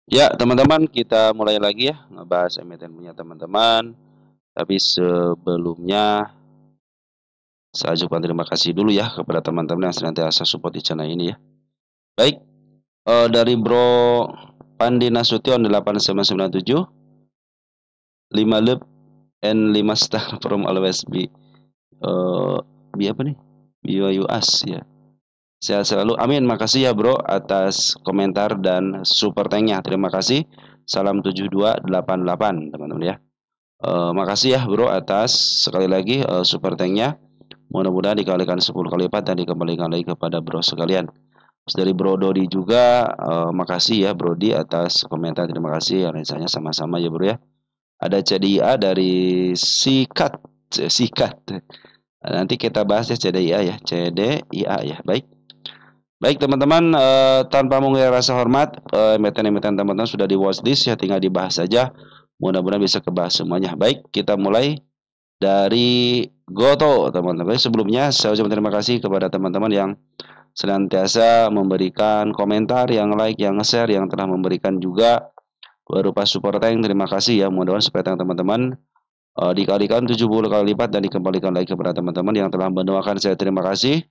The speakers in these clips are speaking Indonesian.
Ya, teman-teman, kita mulai lagi ya ngebahas emiten punya teman-teman. Tapi sebelumnya saya ucapkan terima kasih dulu ya kepada teman-teman yang senantiasa support di channel ini ya. Baik, dari Bro Pandi Nasution 8797, 5 love and 5 star from always be apa nih? Be you us ya. Sehat selalu. Amin. Makasih ya Bro atas komentar dan super tanknya. Terima kasih. Salam 7288 teman-teman ya. Makasih ya Bro atas sekali lagi super tanknya. Mudah-mudahan dikalikan 10 kali lipat dan dikembalikan lagi kepada Bro sekalian. Terus dari Bro Dodi juga makasih ya Brodi atas komentar. Terima kasih. Rasanya sama-sama ya Bro ya. Ada CDIA dari Sikat. Sikat. Nanti kita bahas ya CDIA ya. CDIA ya. Baik. Baik teman-teman, tanpa mengurangi rasa hormat, emiten-emiten teman-teman sudah di watchlist ya, tinggal dibahas saja. Mudah-mudahan bisa kebahas semuanya. Baik, kita mulai dari Goto teman-teman. Sebelumnya saya ucapkan terima kasih kepada teman-teman yang senantiasa memberikan komentar, yang like, yang share, yang telah memberikan juga berupa support tank. Terima kasih ya. Mudah-mudahan support tank teman-teman dikalikan 70 kali lipat dan dikembalikan lagi kepada teman-teman yang telah mendoakan saya. Terima kasih.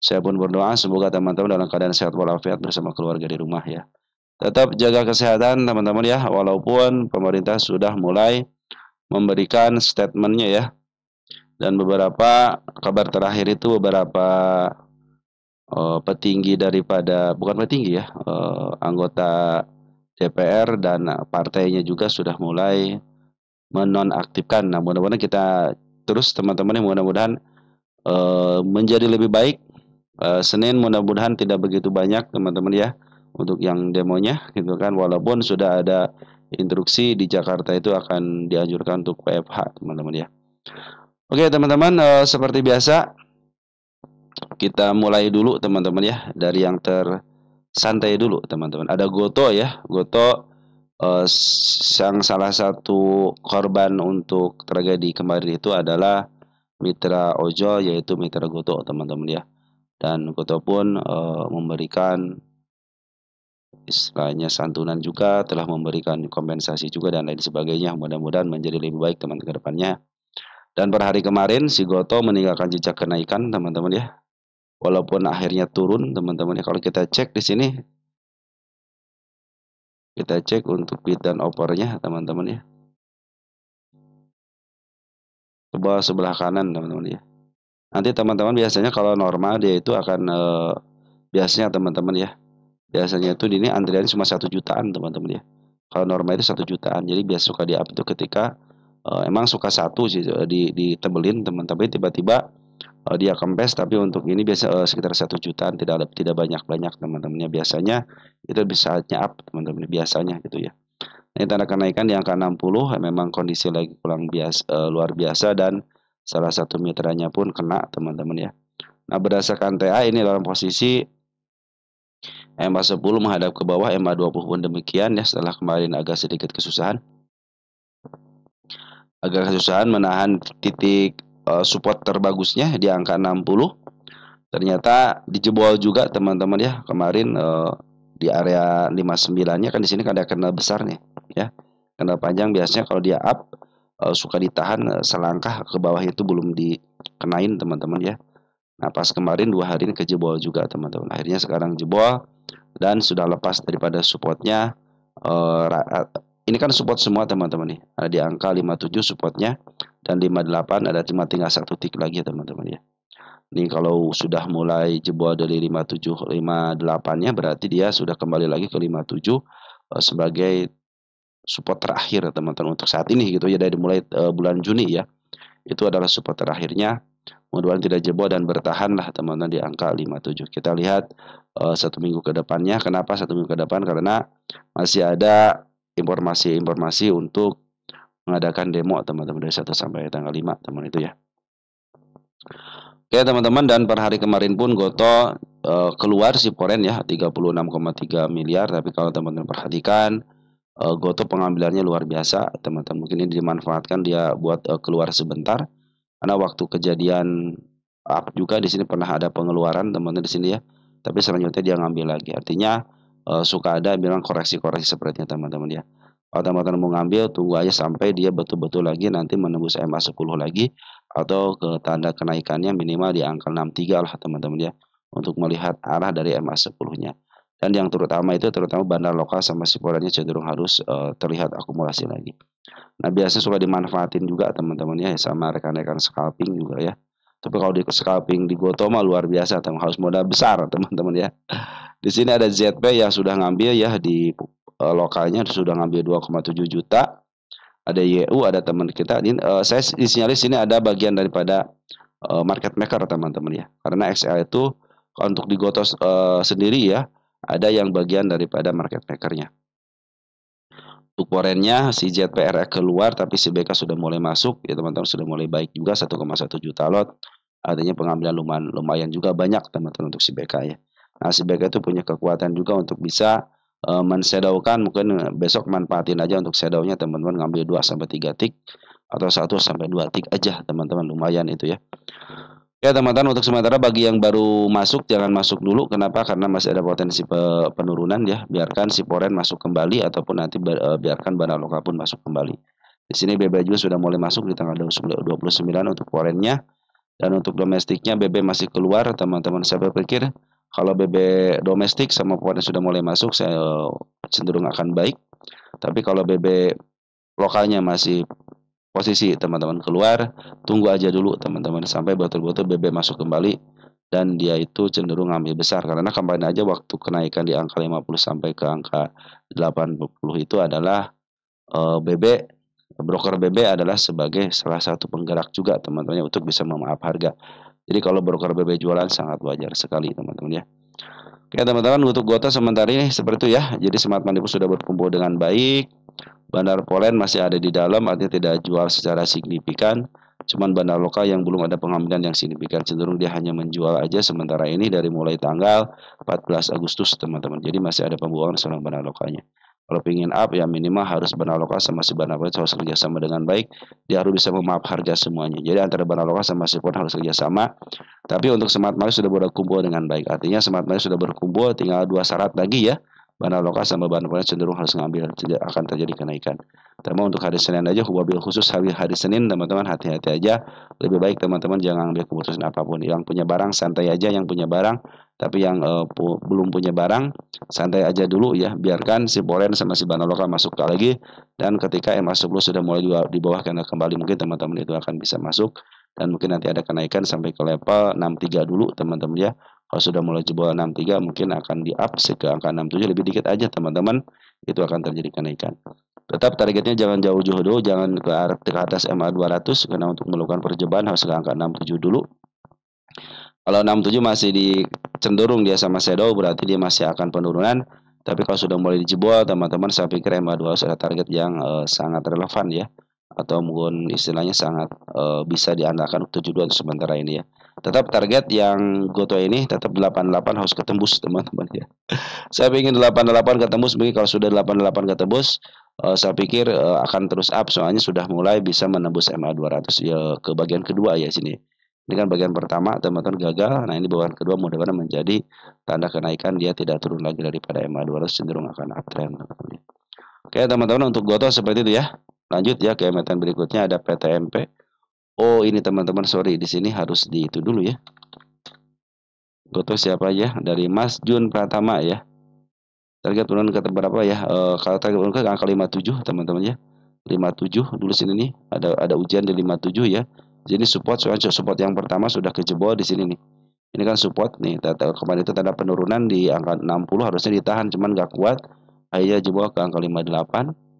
Saya pun berdoa semoga teman-teman dalam keadaan sehat walafiat bersama keluarga di rumah ya. Tetap jaga kesehatan teman-teman ya, walaupun pemerintah sudah mulai memberikan statementnya ya. Dan beberapa kabar terakhir itu beberapa petinggi daripada, bukan petinggi ya, anggota DPR dan partainya juga sudah mulai menonaktifkan. Nah, mudah-mudahan kita terus teman-teman yang mudah-mudahan menjadi lebih baik. Senin mudah-mudahan tidak begitu banyak teman-teman ya untuk yang demonya gitu kan, walaupun sudah ada instruksi di Jakarta itu akan dianjurkan untuk WFH teman-teman ya. Oke teman-teman, seperti biasa kita mulai dulu teman-teman ya dari yang tersantai dulu teman-teman. Ada Goto ya, Goto yang salah satu korban untuk tragedi kemarin itu adalah mitra ojol yaitu mitra Goto teman-teman ya. Dan Goto pun memberikan istilahnya santunan juga, telah memberikan kompensasi juga dan lain sebagainya. Mudah-mudahan menjadi lebih baik teman ke depannya. Dan per hari kemarin si Goto meninggalkan jejak kenaikan teman-teman ya. Walaupun akhirnya turun teman-teman ya. Kalau kita cek di sini, kita cek untuk bid dan opornya teman-teman ya. Coba sebelah kanan teman-teman ya. Nanti teman-teman biasanya kalau normal dia itu akan biasanya teman-teman ya. Biasanya itu ini antrian cuma 1 jutaan teman-teman ya. Kalau normal itu 1 jutaan. Jadi biasa suka di up itu ketika emang suka satu sih ditebelin teman-teman, tiba-tiba dia kempes, tapi untuk ini biasa sekitar 1 jutaan, tidak banyak-banyak teman-temannya. Biasanya itu bisa up teman-teman biasanya gitu ya. Ini tanda kenaikan di angka 60, memang kondisi lagi kurang biasa, luar biasa, dan salah satu mitranya pun kena teman-teman ya. Nah berdasarkan TA ini dalam posisi MA10 menghadap ke bawah, MA20 pun demikian ya, setelah kemarin agak kesusahan menahan titik support terbagusnya di angka 60. Ternyata dijebol juga teman-teman ya kemarin di area 59-nya kan, di sini kan ada kendala besar nih ya. Kendala panjang biasanya kalau dia up suka ditahan selangkah ke bawah itu belum dikenain teman-teman ya. Nah pas kemarin 2 hari ini kejebol juga teman-teman. Akhirnya sekarang jebol dan sudah lepas daripada supportnya. Ini kan support semua teman-teman nih. Ada di angka 57 supportnya dan 58 ada, cuma tinggal 1 tick lagi ya teman-teman ya. Ini kalau sudah mulai jebol dari 57 58-nya berarti dia sudah kembali lagi ke 57 sebagai support terakhir teman-teman untuk saat ini gitu ya, dari mulai bulan Juni ya. Itu adalah support terakhirnya. Mudah-mudahan tidak jebol dan bertahan lah teman-teman di angka 57. Kita lihat 1 minggu ke depannya. Kenapa 1 minggu ke depan? Karena masih ada informasi-informasi untuk mengadakan demo teman-teman dari 1 sampai tanggal 5 teman itu ya. Oke teman-teman, dan per hari kemarin pun Goto keluar si Poren ya 36,3 miliar. Tapi kalau teman-teman perhatikan Goto pengambilannya luar biasa teman-teman. Mungkin ini dimanfaatkan dia buat keluar sebentar karena waktu kejadian up juga di sini pernah ada pengeluaran teman-teman di sini ya. Tapi selanjutnya dia ngambil lagi. Artinya suka ada bilang koreksi-koreksi seperti itu teman-teman ya. Kalau teman-teman mau ngambil tunggu aja sampai dia betul-betul lagi nanti menembus MA10 lagi atau ke tanda kenaikannya minimal di angka 63 lah teman-teman ya untuk melihat arah dari MA10-nya. Dan yang terutama itu terutama bandar lokal sama siporannya cenderung harus terlihat akumulasi lagi. Nah, biasanya suka dimanfaatin juga teman-teman ya sama rekan-rekan scalping juga ya. Tapi kalau di scalping di Goto mah luar biasa, teman harus modal besar teman-teman ya. Di sini ada ZP yang sudah ngambil ya di lokalnya sudah ngambil 2,7 juta. Ada YU, ada teman kita. Ini saya disinyalir sini ada bagian daripada market maker teman-teman ya. Karena XL itu untuk di Goto sendiri ya ada yang bagian daripada market makernya. Untuk forennya si ZPR keluar tapi si BK sudah mulai masuk ya teman-teman sudah mulai baik juga 1,1 juta lot. Artinya pengambilan lumayan juga banyak teman-teman untuk si BK ya. Nah, si BK itu punya kekuatan juga untuk bisa menshadowkan mungkin besok manfaatin aja untuk shadownya teman-teman ngambil 2 sampai 3 tick atau 1 sampai 2 tick aja teman-teman lumayan itu ya. Ya teman-teman untuk sementara bagi yang baru masuk jangan masuk dulu kenapa karena masih ada potensi penurunan ya biarkan si foreign masuk kembali ataupun nanti biarkan bandar lokal pun masuk kembali. Di sini BB juga sudah mulai masuk di tanggal 29 untuk foreignnya dan untuk domestiknya BB masih keluar teman-teman saya berpikir kalau BB domestik sama foreign sudah mulai masuk saya cenderung akan baik tapi kalau BB lokalnya masih posisi teman-teman keluar, tunggu aja dulu teman-teman sampai betul-betul BB masuk kembali dan dia itu cenderung ngambil besar karena kemarin aja waktu kenaikan di angka 50 sampai ke angka 80 itu adalah BB broker BB adalah sebagai salah satu penggerak juga teman-teman untuk bisa memaaf harga. Jadi kalau broker BB jualan sangat wajar sekali teman-teman ya. Oke teman-teman untuk Gota sementara ini seperti itu ya. Jadi Smart Money pun sudah berkumpul dengan baik. Bandar Polen masih ada di dalam, artinya tidak jual secara signifikan. Cuman bandar lokal yang belum ada pengambilan yang signifikan, cenderung dia hanya menjual aja sementara ini dari mulai tanggal 14 Agustus teman-teman. Jadi masih ada pembuangan seorang bandar lokalnya. Kalau ingin up ya minimal harus bandar lokal sama si bandar polen harus kerjasama dengan baik. Dia harus bisa memaaf harga semuanya. Jadi antara bandar lokal sama si polen harus kerjasama. Tapi untuk Smart Money sudah berkumpul dengan baik. Artinya Smart Money sudah berkumpul, tinggal 2 syarat lagi ya. Bandar lokal sama bandar polen cenderung harus ngambil, tidak akan terjadi kenaikan. Tapi untuk hari Senin aja, wabil khusus hari Senin teman-teman hati-hati aja. Lebih baik teman-teman jangan ambil keputusan apapun. Yang punya barang santai aja, yang punya barang. Tapi yang belum punya barang santai aja dulu ya. Biarkan si polen sama si bandar lokal masuk lagi. Dan ketika MA10 sudah mulai di bawah karena kembali mungkin teman-teman itu akan bisa masuk. Dan mungkin nanti ada kenaikan sampai ke level 63 dulu teman-teman ya. Kalau sudah mulai jebol 63 mungkin akan di up ke angka 67 lebih dikit aja teman-teman itu akan terjadi kenaikan. Tetap targetnya jangan jauh-jauh dulu, jangan ke atas MA 200 karena untuk melakukan percobaan harus ke angka 67 dulu. Kalau 67 masih di cenderung dia sama shadow berarti dia masih akan penurunan. Tapi kalau sudah mulai dijebol teman-teman saya pikir MA 200 ada target yang sangat relevan ya atau mungkin istilahnya sangat bisa diandalkan untuk 72 untuk sementara ini ya. Tetap target yang Goto ini tetap 88 harus ketembus teman-teman ya. Saya ingin 88 ketembus, mungkin kalau sudah 88 ketembus saya pikir akan terus up soalnya sudah mulai bisa menembus MA 200 ya ke bagian kedua ya sini. Ini kan bagian pertama teman-teman gagal, nah ini bagian kedua mudah-mudahan menjadi tanda kenaikan dia tidak turun lagi daripada MA 200 cenderung akan uptrend teman-teman. Oke teman-teman untuk Goto seperti itu ya. Lanjut ya ke emiten berikutnya ada PTMP. Oh ini teman-teman sorry di sini harus di itu dulu ya. Goto siapa ya? Dari Mas Jun Pratama ya. Target turun ke berapa ya? Kalau target turun ke angka 57 teman-teman ya. 57 dulu sini nih ada ujian di 57 ya. Jadi support soalnya support yang pertama sudah kejebol di sini nih. Ini kan support nih. Kemarin itu tanda penurunan di angka 60 harusnya ditahan cuman nggak kuat. Akhirnya jebol ke angka 58.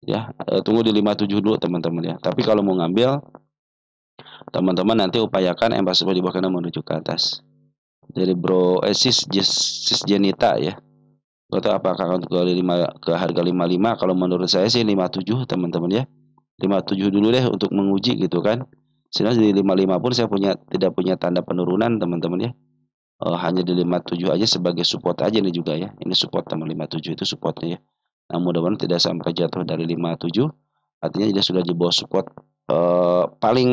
Ya, tunggu di 57 dulu teman-teman ya. Tapi kalau mau ngambil teman-teman nanti upayakan MA10 di bawah menuju ke atas. Dari sis Jenita ya. Atau apakah untuk ke harga 55? Kalau menurut saya sih 57 teman-teman ya. 57 dulu deh untuk menguji gitu kan. Sebenarnya di 55 pun saya tidak punya tanda penurunan teman-teman ya. Hanya di 57 aja sebagai support aja nih juga ya. Ini support teman 57 itu supportnya ya. Nah, mudah-mudahan tidak sampai jatuh dari 57. Artinya dia sudah di bawah support paling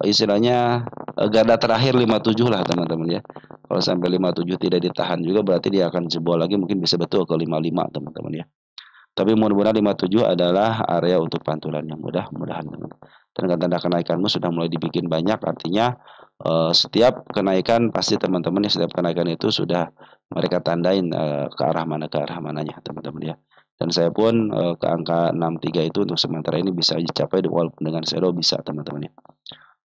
istilahnya garda terakhir 57 lah teman-teman ya. Kalau sampai 57 tidak ditahan juga berarti dia akan jebol lagi, mungkin bisa betul ke 55 teman-teman ya. Tapi mudah-mudahan 57 adalah area untuk pantulan yang mudah-mudahan teman-teman. Dan tanda kenaikanmu sudah mulai dibikin banyak, artinya setiap kenaikan pasti teman-teman ya, setiap kenaikan itu sudah mereka tandain ke arah mananya teman-teman ya. Dan saya pun ke angka 63 itu untuk sementara ini bisa dicapai walaupun dengan shadow bisa teman-teman ya.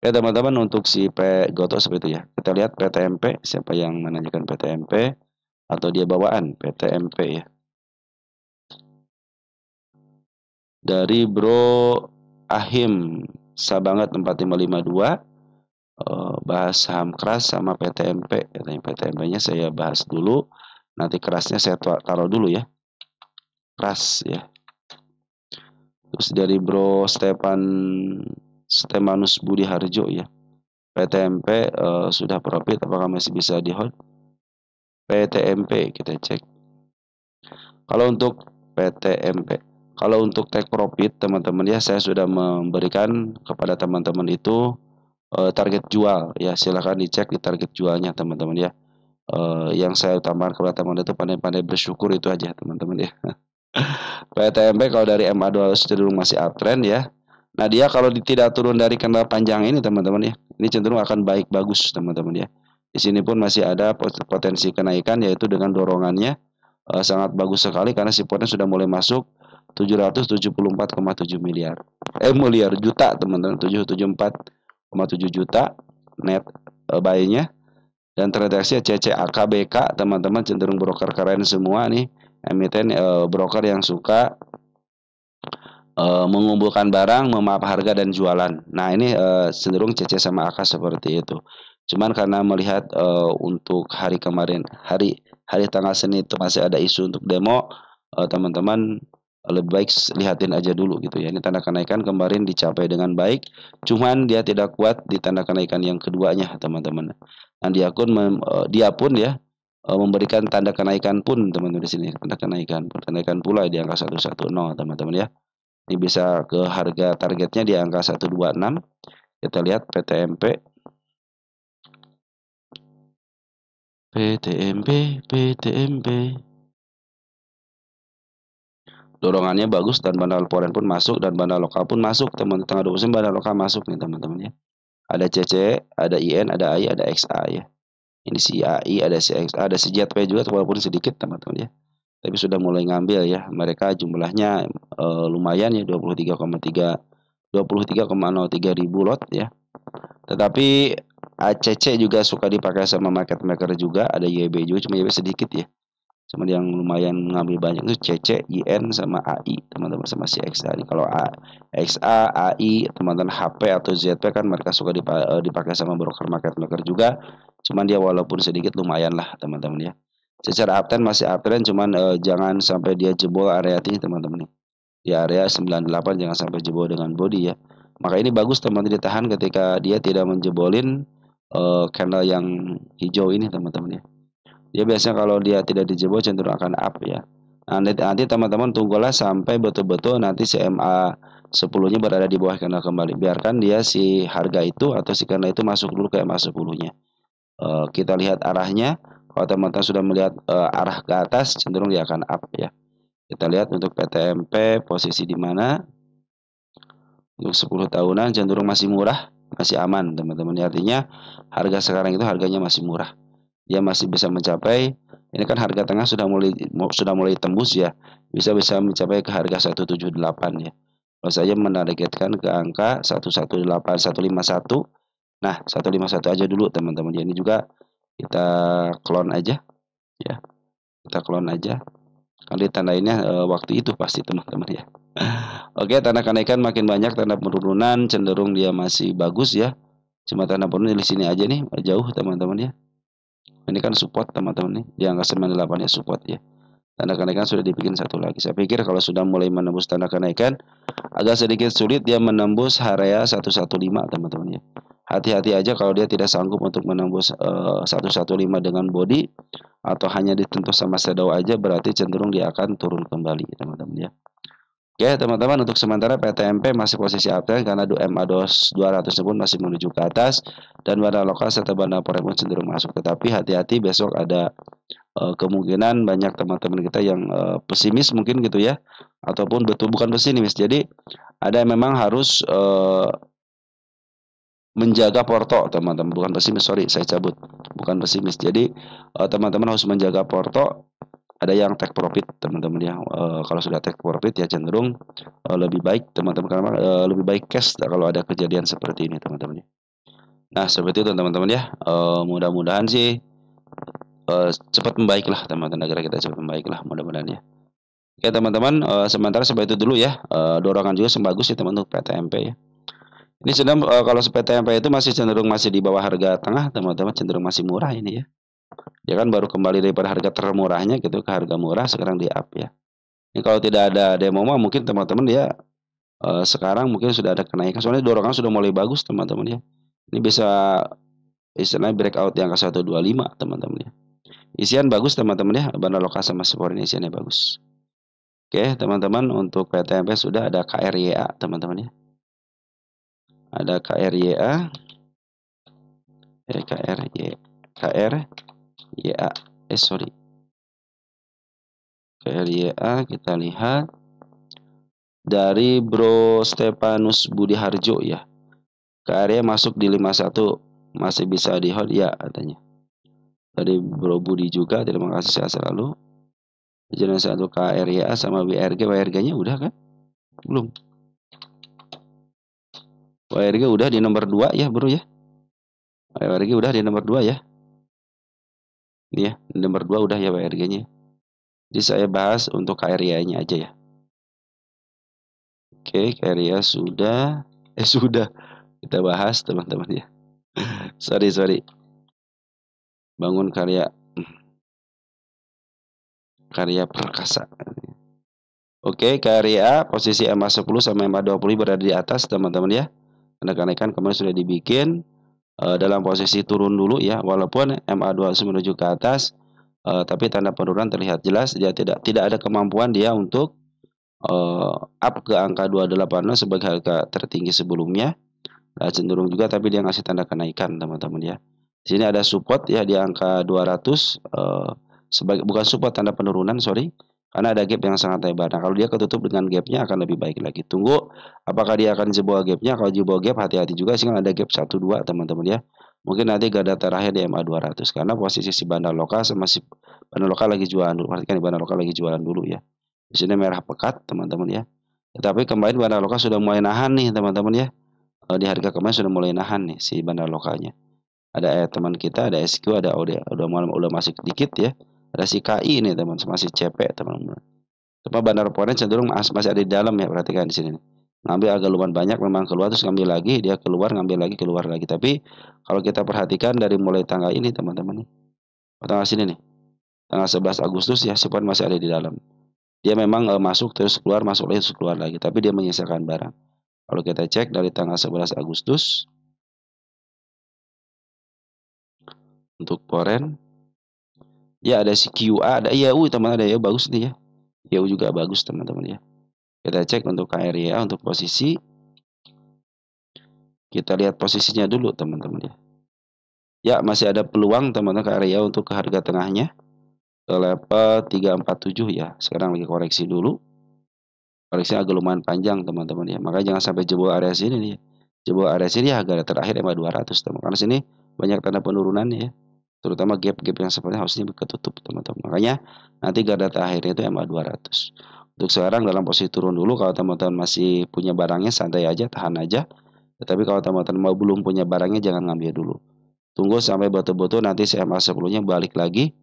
Oke teman-teman, untuk si P Goto seperti itu ya. Kita lihat PTMP, siapa yang menanyakan PTMP atau dia bawaan PTMP ya. Dari Bro Ahim Sabanget 4552, bahas saham keras sama PTMP. Katanya PTMP-nya saya bahas dulu, nanti kerasnya saya taruh dulu ya, keras ya. Terus dari Bro Stefanus Budi Harjo ya, PTMP sudah profit, apakah masih bisa di hold? PTMP kita cek. Kalau untuk PTMP, kalau untuk take profit teman-teman ya, saya sudah memberikan kepada teman-teman itu target jual ya, silahkan dicek di target jualnya teman-teman ya. Yang saya utamakan kepada teman-teman itu pandai-pandai bersyukur, itu aja teman-teman ya. PTMP kalau dari MA200 cenderung masih uptrend ya. Nah dia kalau tidak turun dari kendala panjang ini teman-teman ya, ini cenderung akan baik bagus teman-teman ya. Di sini pun masih ada potensi kenaikan, yaitu dengan dorongannya sangat bagus sekali karena supportnya sudah mulai masuk 774,7 miliar. Miliar juta teman-teman, 774,7 juta net buy-nya. Dan transaksi CCAKBK teman-teman cenderung broker keren semua nih, emiten broker yang suka mengumpulkan barang, memap harga dan jualan. Nah ini cenderung CC sama AK seperti itu. Cuman karena melihat untuk hari kemarin, hari tanggal Senin itu masih ada isu untuk demo, teman-teman lebih baik lihatin aja dulu gitu ya. Ini tanda kenaikan kemarin dicapai dengan baik, cuman dia tidak kuat di tanda kenaikan yang keduanya teman-teman. Dan dia pun ya memberikan tanda kenaikan pun teman-teman, di sini tanda kenaikan pula di angka 110 teman-teman ya. Ini bisa ke harga targetnya di angka 126. Kita lihat PTMP. Dorongannya bagus dan bandar foreign pun masuk dan bandar lokal pun masuk teman-teman. Tanggal 29 bandar lokal masuk nih teman-teman ya. Ada CC, ada IN, ada AI, ada XA ya. Ini si AI, ada si XA, ada si JP juga walaupun sedikit teman-teman ya. Tapi sudah mulai ngambil ya. Mereka jumlahnya lumayan ya, 23,03 ribu lot ya. Tetapi ACC juga suka dipakai sama market maker juga, ada YB juga, cuma YB sedikit ya. Cuma yang lumayan ngambil banyak itu CC, IN sama AI teman-teman, sama si XA. Ini kalau XA, AI, teman-teman HP atau ZP kan mereka suka dipakai sama broker market maker juga. Cuman dia walaupun sedikit lumayan lah teman-teman ya. Secara uptrend masih uptrend, cuman jangan sampai dia jebol area ini teman-teman nih. Di area 98 jangan sampai jebol dengan body ya. Maka ini bagus teman-teman ditahan ketika dia tidak menjebolin candle yang hijau ini teman-teman ya. Dia biasanya kalau dia tidak dijebol cenderung akan up ya. Nah, nanti teman-teman tunggulah sampai betul-betul nanti si MA 10-nya berada di bawah candle kembali. Biarkan dia si harga itu atau si candle itu masuk dulu ke MA 10-nya. Kita lihat arahnya. Kalau teman-teman sudah melihat arah ke atas, cenderung dia akan up ya. Kita lihat untuk PTMP posisi di mana. Untuk 10 tahunan cenderung masih murah, masih aman teman-teman. Artinya harga sekarang itu harganya masih murah. Dia masih bisa mencapai, ini kan harga tengah sudah mulai tembus ya. Bisa mencapai ke harga 178 ya. Kalau saya menargetkan ke angka 118, 151. Nah, 151 aja dulu teman-teman. Ini juga kita clone aja ya. Kita clone aja. Kan ditandainnya waktu itu pasti teman-teman ya. Oke, tanda kenaikan makin banyak, tanda penurunan cenderung dia masih bagus ya. Cuma tanda penurunan di sini aja nih, jauh teman-teman ya. Ini kan support teman-teman nih, di angka 98 ya support ya. Tanda kenaikan sudah dibikin satu lagi. Saya pikir kalau sudah mulai menembus tanda kenaikan, agak sedikit sulit dia menembus area 115 teman-teman ya. Hati-hati aja kalau dia tidak sanggup untuk menembus 115 dengan body atau hanya ditentu sama shadow aja, berarti cenderung dia akan turun kembali teman-teman ya. Oke, teman-teman, untuk sementara PTMP masih posisi uptrend karena MA 200 pun masih menuju ke atas dan bandar lokal serta bandar forex pun cenderung masuk. Tetapi hati-hati, besok ada kemungkinan banyak teman-teman kita yang pesimis mungkin gitu ya, ataupun betul bukan pesimis. Jadi ada yang memang harus menjaga porto, teman-teman, bukan pesimis, sorry saya cabut, bukan pesimis. Jadi teman-teman harus menjaga porto. Ada yang take profit, teman-teman ya. Kalau sudah take profit ya cenderung lebih baik, teman-teman, karena lebih baik cash kalau ada kejadian seperti ini, teman-teman ya. Nah, seperti itu teman-teman ya. Mudah-mudahan sih cepat membaiklah, teman-teman, agar kita cepat membaiklah, mudah-mudahan ya. Oke, teman-teman, sementara seperti itu dulu ya. Dorongan juga sembagus sih teman, untuk PTMP ya. Ini sedang kalau PTMP itu masih cenderung masih di bawah harga tengah, teman-teman, cenderung masih murah ini ya. Ya kan baru kembali daripada harga termurahnya gitu ke harga murah, sekarang di up ya. Ini kalau tidak ada demo mah mungkin teman-teman ya sekarang mungkin sudah ada kenaikan. Soalnya dorongan sudah mulai bagus, teman-teman ya. Ini bisa istilahnya breakout di angka 125, teman-teman ya. Isian bagus, teman-teman ya. Bandar lokal sama sport ini isiannya bagus. Oke, teman-teman, untuk PTMP sudah ada KRYA, teman-teman ya. Ada KRYA, KRYA, sorry. KRYA kita lihat dari Bro Stepanus Budi Harjo ya. KRYA masuk di 51, masih bisa di hold ya katanya. Dari Bro Budi juga, terima kasih, sehat selalu. Jalan satu KRYA sama WRG-nya udah kan? Belum. WRG udah di nomor 2 ya, Bro ya. WRG udah di nomor 2 ya. Ini ya, di nomor 2 udah ya WRG-nya. Jadi saya bahas untuk KRYA-nya aja ya. Oke, KRYA sudah. Sudah. Kita bahas, teman-teman ya. Sorry. Bangun Karya Perkasa. Oke, KRYA posisi MA10 sama MA20 berada di atas, teman-teman ya. Kenaikan kemarin sudah dibikin dalam posisi turun dulu ya, walaupun MA200 menuju ke atas, tapi tanda penurunan terlihat jelas. Dia tidak ada kemampuan dia untuk up ke angka 280 sebagai harga tertinggi sebelumnya. Cenderung juga, tapi dia ngasih tanda kenaikan, teman-teman ya. Di sini ada support ya di angka 200, sebagai bukan support, tanda penurunan, sorry. Karena ada gap yang sangat lebar. Nah, kalau dia ketutup dengan gapnya akan lebih baik lagi. Tunggu apakah dia akan jebol gapnya. Kalau jebol gap, hati-hati juga sih, ada gap 1-2, teman-teman ya. Mungkin nanti garda terakhir di MA200 karena posisi si bandar lokal sama si bandar lokal lagi jualan dulu. Perhatikan, bandar lokal lagi jualan dulu ya. Di sini merah pekat, teman-teman ya. Tetapi kemarin bandar lokal sudah mulai nahan nih, teman-teman ya. Di harga kemarin sudah mulai nahan nih si bandar lokalnya. Ada teman kita, ada SQ, ada udah masih dikit ya. Ada si KI nih, teman, masih CP, teman-teman. Cuma bandar forex cenderung masih ada di dalam ya, perhatikan di sini nih. Ngambil agak lumayan banyak, memang keluar terus ngambil lagi, dia keluar, ngambil lagi, keluar lagi. Tapi kalau kita perhatikan dari mulai tanggal ini, teman-teman nih. Tanggal sini nih. Tanggal 11 Agustus ya, si pohon masih ada di dalam. Dia memang masuk terus keluar, masuk lagi terus keluar lagi, tapi dia menyisakan barang. Kalau kita cek dari tanggal 11 Agustus untuk foreign, ya ada si QA, ada IAU, teman, ada IAU bagus nih ya. IAU juga bagus, teman-teman ya. Kita cek untuk KRYA untuk posisi. Kita lihat posisinya dulu, teman-teman ya. Ya, masih ada peluang, teman-teman, KRYA untuk ke harga tengahnya ke level 347 ya. Sekarang lagi koreksi dulu. Koreksi agak lumayan panjang, teman-teman ya. Makanya jangan sampai jebol area sini nih. Jebol area sini harga terakhir MA200, teman. Karena sini banyak tanda penurunan ya. Terutama gap-gap yang sepertinya harusnya ketutup, teman-teman. Makanya nanti garda terakhirnya itu MA200. Untuk sekarang dalam posisi turun dulu. Kalau teman-teman masih punya barangnya, santai aja, tahan aja. Tetapi kalau teman-teman belum punya barangnya, jangan ngambil dulu. Tunggu sampai betul-betul nanti CMA10-nya balik lagi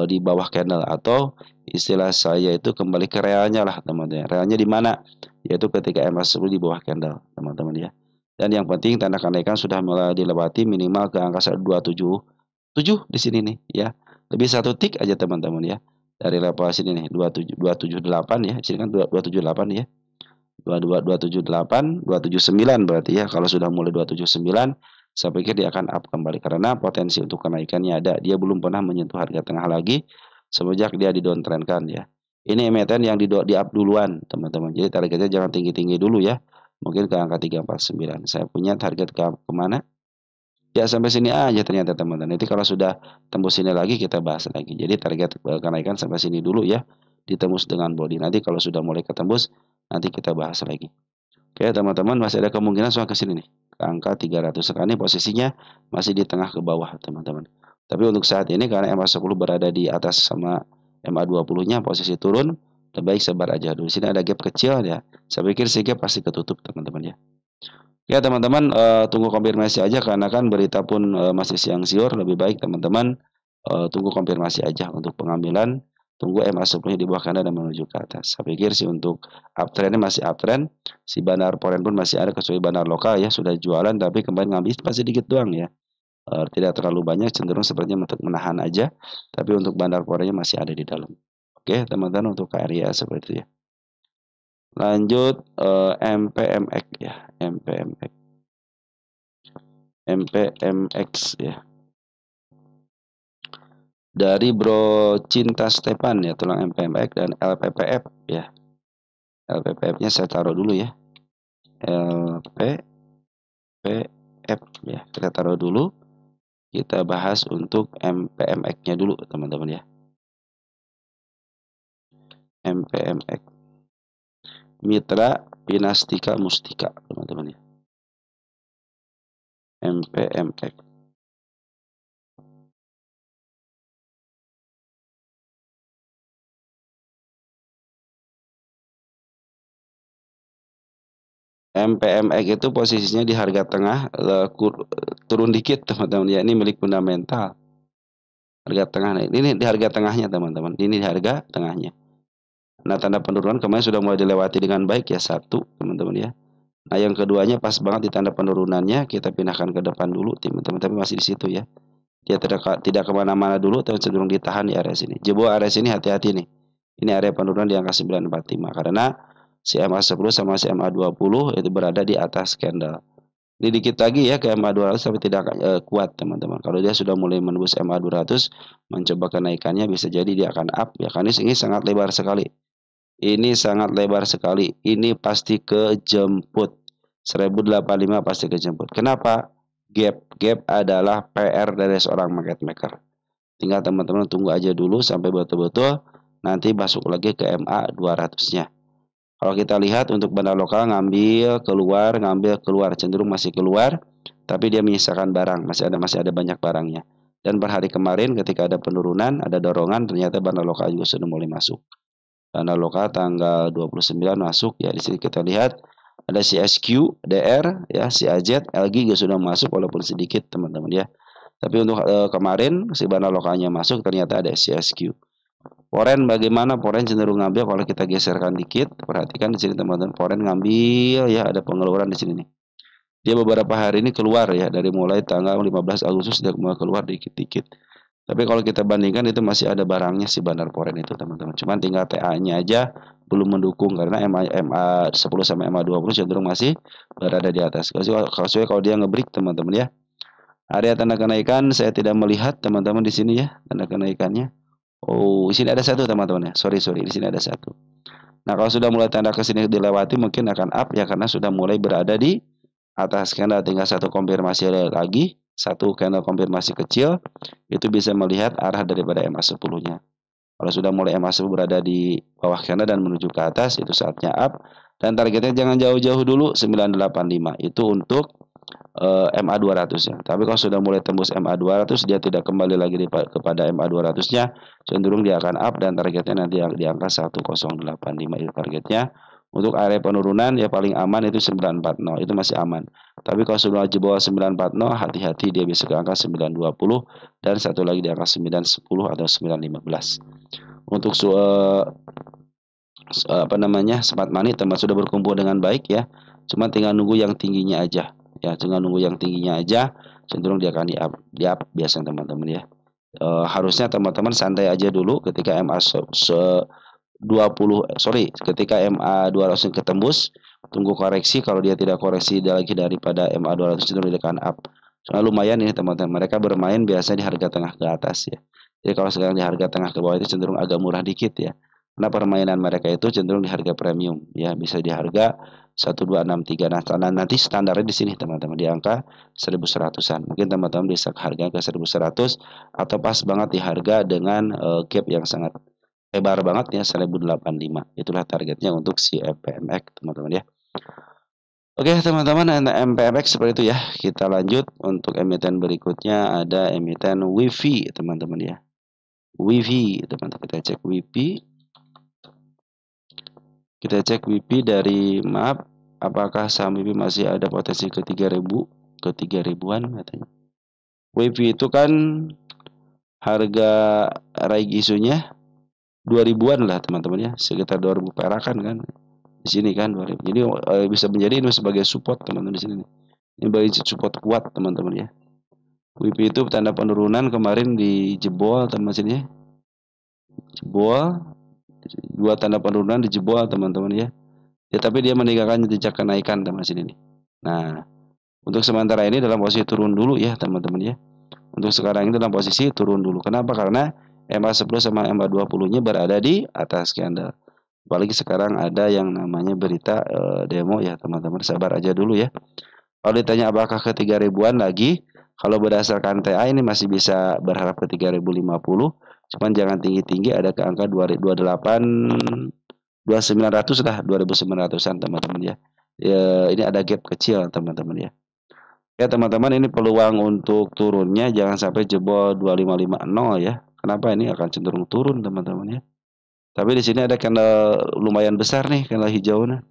di bawah candle, atau istilah saya itu kembali ke realnya lah, teman-teman. Realnya di mana? Yaitu ketika MA10 di bawah candle, teman-teman ya. Dan yang penting tanda kenaikan sudah mulai dilewati minimal ke angka 277 di sini nih ya. Lebih satu tik aja, teman-teman ya. Dari level sini nih 278 ya. Sini kan 278 ya. 278, 279 berarti ya. Kalau sudah mulai 279, saya pikir dia akan up kembali karena potensi untuk kenaikannya ada. Dia belum pernah menyentuh harga tengah lagi semenjak dia di downtrend kan ya. Ini emiten yang di up duluan, teman-teman. Jadi targetnya jangan tinggi-tinggi dulu ya. Mungkin ke angka 349. Saya punya target ke kemana? Ya sampai sini aja ternyata teman-teman. Nanti kalau sudah tembus sini lagi kita bahas lagi. Jadi target kenaikan sampai sini dulu ya. Ditembus dengan body. Nanti kalau sudah mulai ketembus, nanti kita bahas lagi. Oke teman-teman, masih ada kemungkinan soal ke sini nih. Ke angka 300. Sekarang ini posisinya masih di tengah ke bawah teman-teman. Tapi untuk saat ini karena MA10 berada di atas sama MA20-nya posisi turun, lebih baik sabar aja dulu. Di sini ada gap kecil ya. Saya pikir si gap pasti ketutup teman-teman ya. Ya teman-teman, tunggu konfirmasi aja karena kan berita pun masih siang siur. Lebih baik teman-teman tunggu konfirmasi aja untuk pengambilan. Tunggu MA10-nya di bawah kanan dan menuju ke atas. Saya pikir sih untuk uptrendnya masih uptrend. Si bandar foreign pun masih ada kecuali bandar lokal ya sudah jualan tapi kemarin ngambil masih sedikit doang ya. Tidak terlalu banyak, cenderung sepertinya untuk menahan aja. Tapi untuk bandar foreignnya masih ada di dalam. Oke teman-teman, untuk KRIA seperti itu ya. Lanjut MPMX ya, MPMX. MPMX ya. Dari Bro Cinta Stepan ya, tulang MPMX dan LPPF ya. LPPF-nya saya taruh dulu ya. LPPF ya. Kita taruh dulu. Kita bahas untuk MPMX-nya dulu teman-teman ya. MPMX. Mitra Pinastika Mustika teman-teman ya. MPMX. MPMX itu posisinya di harga tengah, turun dikit teman-teman ya. Ini milik fundamental. Harga tengah ini di harga tengahnya teman-teman. Ini di harga tengahnya. Nah tanda penurunan kemarin sudah mulai dilewati dengan baik ya, satu teman-teman ya. Nah yang keduanya pas banget di tanda penurunannya, kita pindahkan ke depan dulu teman-teman, tapi masih di situ ya. Dia tidak kemana-mana dulu, tapi cenderung ditahan di area sini. Jebol area sini hati-hati nih. Ini area penurunan di angka 945 karena si MA10 sama si MA20 itu berada di atas candle. Ini dikit lagi ya ke MA200 tapi tidak kuat teman-teman. Kalau dia sudah mulai menembus MA200 mencoba kenaikannya bisa jadi dia akan up ya. Karena ini sangat lebar sekali. Ini sangat lebar sekali. Ini pasti kejemput. 1085 pasti kejemput. Kenapa? Gap adalah PR dari seorang market maker. Tinggal teman-teman tunggu aja dulu sampai betul-betul nanti masuk lagi ke MA 200-nya. Kalau kita lihat untuk bandar lokal ngambil keluar, cenderung masih keluar, tapi dia menyisakan barang, masih ada banyak barangnya. Dan per hari kemarin ketika ada penurunan, ada dorongan, ternyata bandar lokal juga sudah mulai masuk. Bandar lokal tanggal 29 masuk ya, di sini kita lihat ada CSQ, DR ya, CAZ, LG juga sudah masuk walaupun sedikit teman-teman ya. Tapi untuk kemarin si bandar lokalnya masuk ternyata ada CSQ. Foreign bagaimana? Foreign cenderung ngambil kalau kita geserkan dikit. Perhatikan di sini teman-teman, foreign ngambil ya, ada pengeluaran di sini nih. Dia beberapa hari ini keluar ya, dari mulai tanggal 15 Agustus dia mulai keluar dikit-dikit. Tapi kalau kita bandingkan itu masih ada barangnya si bandar foreign itu teman-teman. Cuman tinggal TA-nya aja belum mendukung karena MA 10 sama MA 20 cenderung masih berada di atas. Kalau dia ngebreak teman-teman ya. Area tanda kenaikan saya tidak melihat teman-teman di sini ya, tanda kenaikannya. Oh, di sini ada satu teman-teman ya. Sorry, di sini ada satu. Nah, kalau sudah mulai tanda ke sini dilewati mungkin akan up ya karena sudah mulai berada di atas candle. Tinggal satu konfirmasi lagi, satu candle konfirmasi kecil itu bisa melihat arah daripada MA10-nya. Kalau sudah mulai MA10 berada di bawah candle dan menuju ke atas itu saatnya up dan targetnya jangan jauh-jauh dulu 985 itu untuk MA 200 ya. Tapi kalau sudah mulai tembus MA 200 dia tidak kembali lagi kepada MA 200-nya, cenderung dia akan up dan targetnya nanti di angka 1085 itu targetnya. Untuk area penurunan ya paling aman itu 940, itu masih aman. Tapi kalau sudah jebol 940, hati-hati dia bisa ke angka 920 dan satu lagi di angka 910 atau 915. Untuk smart money teman sudah berkumpul dengan baik ya. Cuma tinggal nunggu yang tingginya aja. Ya, tinggal nunggu yang tingginya aja, cenderung dia akan di up biasa teman-teman ya. Harusnya teman-teman santai aja dulu ketika ketika MA 200 ketembus, tunggu koreksi. Kalau dia tidak koreksi lagi daripada MA 200 cenderung dia akan up. Soalnya lumayan ini teman-teman, mereka bermain biasa di harga tengah ke atas ya. Jadi kalau sekarang di harga tengah ke bawah itu cenderung agak murah dikit ya. Karena permainan mereka itu cenderung di harga premium, ya bisa di harga 1263. Nah, nanti standarnya di sini teman-teman di angka 1100-an. Mungkin teman-teman bisa harga ke 1100 atau pas banget di harga dengan gap yang sangat lebar banget ya 1085. Itulah targetnya untuk si MPMX teman-teman ya. Oke teman-teman, MPMX seperti itu ya. Kita lanjut untuk emiten berikutnya, ada emiten WIFI teman-teman ya. WIFI teman-teman, kita cek WIFI. Kita cek WIFI dari map, apakah saham WIFI masih ada potensi ke 3000, ke 3000-an katanya. WIFI itu kan harga raig isunya 2000-an lah teman-teman ya, sekitar 2000 perakan kan. Di sini kan 2000. Jadi bisa menjadi ini sebagai support teman-teman di sini nih. Ini bagi support kuat teman-teman ya. WIFI itu tanda penurunan kemarin dijebol teman sini ya. Jebol, dua tanda penurunan dijebol teman-teman ya. Ya tapi dia meninggalkan jejak kenaikan teman sini nih. Nah, untuk sementara ini dalam posisi turun dulu ya teman-teman ya. Untuk sekarang ini dalam posisi turun dulu. Kenapa? Karena MA10 sama MA20-nya berada di atas candle. Apalagi sekarang ada yang namanya berita demo ya teman-teman. Sabar aja dulu ya. Kalau ditanya apakah ke 3000-an lagi, kalau berdasarkan TA ini masih bisa berharap ke 3050. Cuman jangan tinggi-tinggi, ada ke angka 28 2900 lah, 2900-an teman-teman ya. Ya, ini ada gap kecil teman-teman ya. Ya teman-teman, ini peluang untuk turunnya jangan sampai jebol 2550 ya. Kenapa? Ini akan cenderung turun teman-teman ya. Tapi di sini ada candle lumayan besar nih, candle hijau nah.